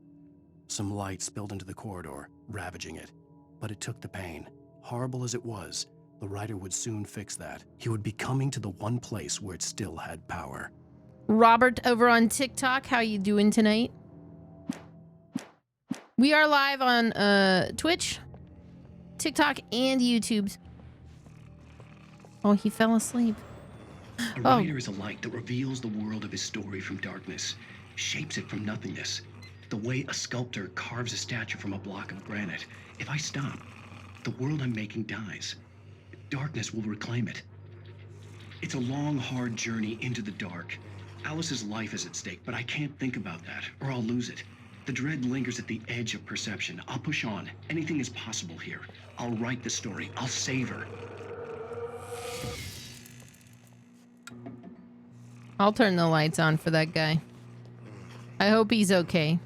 Some light spilled into the corridor, ravaging it. But it took the pain. Horrible as it was, the writer would soon fix that. He would be coming to the one place where it still had power. Robert over on TikTok, how you doing tonight? We are live on Twitch, TikTok, and YouTube. Oh, he fell asleep. A writer is a light that reveals the world of his story from darkness, shapes it from nothingness. The way a sculptor carves a statue from a block of granite. If I stop, the world I'm making dies. Darkness will reclaim it. It's a long, hard journey into the dark. Alice's life is at stake, but I can't think about that, or I'll lose it. The dread lingers at the edge of perception. I'll push on. Anything is possible here. I'll write the story. I'll save her. I'll turn the lights on for that guy. I hope he's okay.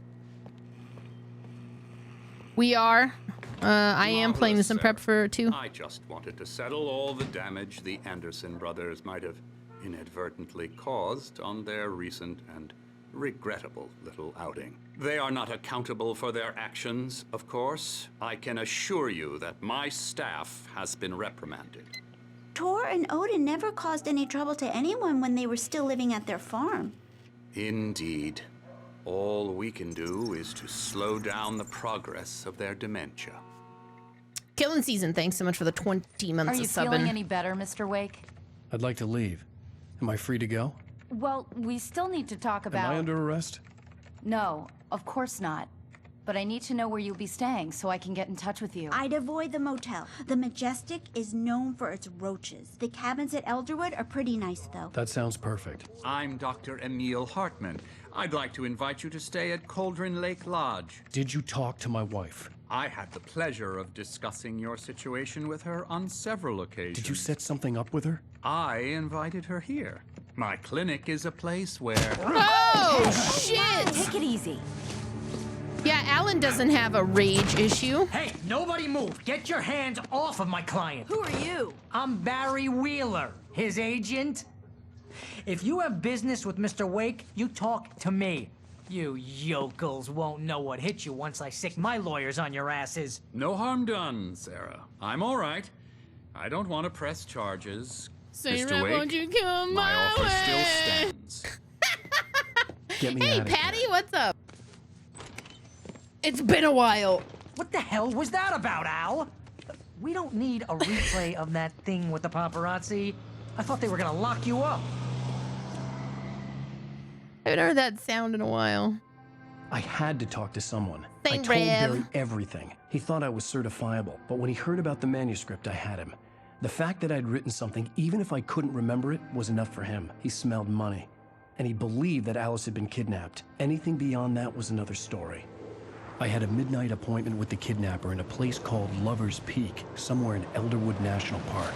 We are. I am playing this in prep for 2. I just wanted to settle all the damage the Anderson brothers might have inadvertently caused on their recent and regrettable little outing. They are not accountable for their actions, of course. I can assure you that my staff has been reprimanded. Tor and Odin never caused any trouble to anyone when they were still living at their farm. Indeed. All we can do is to slow down the progress of their dementia. Killing Season, thanks so much for the 20 months Are of you subbing. feeling any better, Mr. Wake? I'd like to leave. Am I free to go? Well, we still need to talk about... Am I under arrest? No, of course not. But I need to know where you'll be staying so I can get in touch with you. I'd avoid the motel. The Majestic is known for its roaches. The cabins at Elderwood are pretty nice, though. That sounds perfect. I'm Dr. Emil Hartman. I'd like to invite you to stay at Cauldron Lake Lodge. Did you talk to my wife? I had the pleasure of discussing your situation with her on several occasions. Did you set something up with her? I invited her here. My clinic is a place where... Oh, shit! Take it easy. Yeah, Alan doesn't have a rage issue. Hey, nobody move. Get your hands off of my client. Who are you? I'm Barry Wheeler, his agent. If you have business with Mr. Wake, you talk to me. You yokels won't know what hit you once I sick my lawyers on your asses. No harm done, Sarah. I'm all right. I don't want to press charges. Sarah, Mr. Wake, won't you come my my offer way? still stands. Get me Hey, out of Patty, here. what's up? It's been a while. What the hell was that about, Al? We don't need a replay of that thing with the paparazzi. I thought they were gonna lock you up. I haven't heard that sound in a while. I had to talk to someone. Thank I told Rev. Barry everything. He thought I was certifiable, but when he heard about the manuscript, I had him. The fact that I'd written something, even if I couldn't remember it, was enough for him. He smelled money. And he believed that Alice had been kidnapped. Anything beyond that was another story. I had a midnight appointment with the kidnapper in a place called Lover's Peak, somewhere in Elderwood National Park.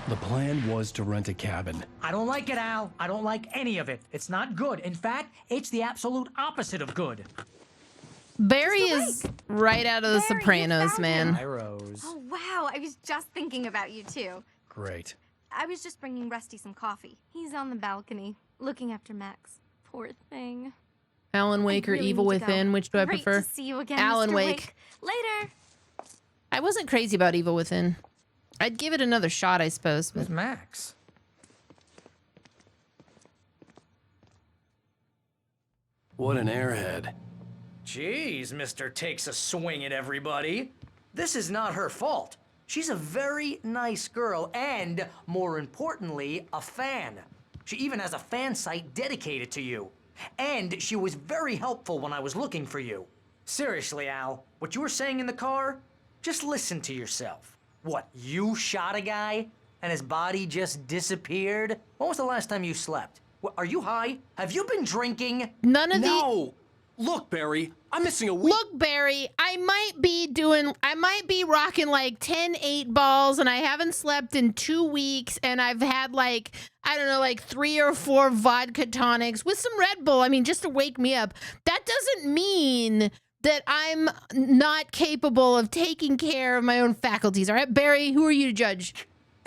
The plan was to rent a cabin. I don't like it, Al. I don't like any of it. It's not good. In fact, it's the absolute opposite of good. Barry is right out of The Sopranos, man. Hi, Rose. Oh, wow. I was just thinking about you, too. Great. I was just bringing Rusty some coffee. He's on the balcony, looking after Max. Poor thing. Alan Wake or really Evil need to Within, go. which do I Great prefer? to see you again, Alan Mr. Wake. Later. I wasn't crazy about Evil Within. I'd give it another shot, I suppose. But... Who's Max? What an airhead. Jeez, Mr. Takes a swing at everybody. This is not her fault. She's a very nice girl and, more importantly, a fan. She even has a fan site dedicated to you. And she was very helpful when I was looking for you. Seriously, Al, what you were saying in the car, just listen to yourself. What, you shot a guy and his body just disappeared? When was the last time you slept? What, are you high? Have you been drinking? None of No! Look, Barry, I'm missing a week. Look, Barry, I might be rocking like 10 8-balls, and I haven't slept in 2 weeks, and I've had like, I don't know, like 3 or 4 vodka tonics with some Red Bull. I mean, just to wake me up. That doesn't mean that I'm not capable of taking care of my own faculties. All right, Barry, who are you to judge?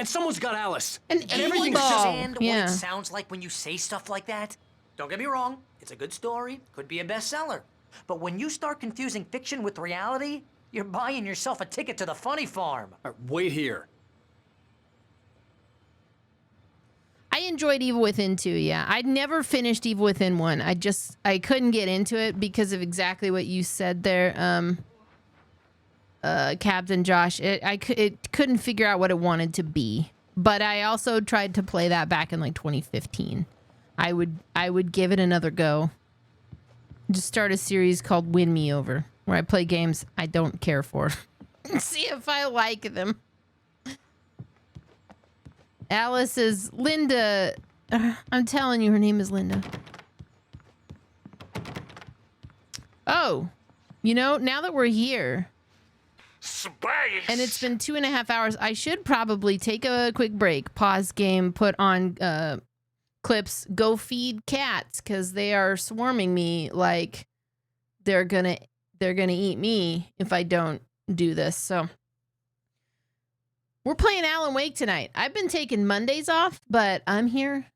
And someone's got Alice. And everything's ball. understand what Yeah. it sounds like when you say stuff like that? Don't get me wrong, it's a good story, could be a bestseller. But when you start confusing fiction with reality, you're buying yourself a ticket to the funny farm. Wait here. I enjoyed Evil Within 2, yeah. I'd never finished Evil Within 1. I couldn't get into it because of exactly what you said there, Captain Josh. It couldn't figure out what it wanted to be. But I also tried to play that back in like 2015. I would give it another go. Just start a series called Win Me Over, where I play games I don't care for. See if I like them. Alice is Linda. I'm telling you, her name is Linda. Oh, you know, now that we're here, and it's been 2.5 hours, I should probably take a quick break, pause game, put on clips, go feed cats, because they are swarming me like they're gonna eat me if I don't do this. So we're playing Alan Wake tonight. I've been taking Mondays off, but I'm here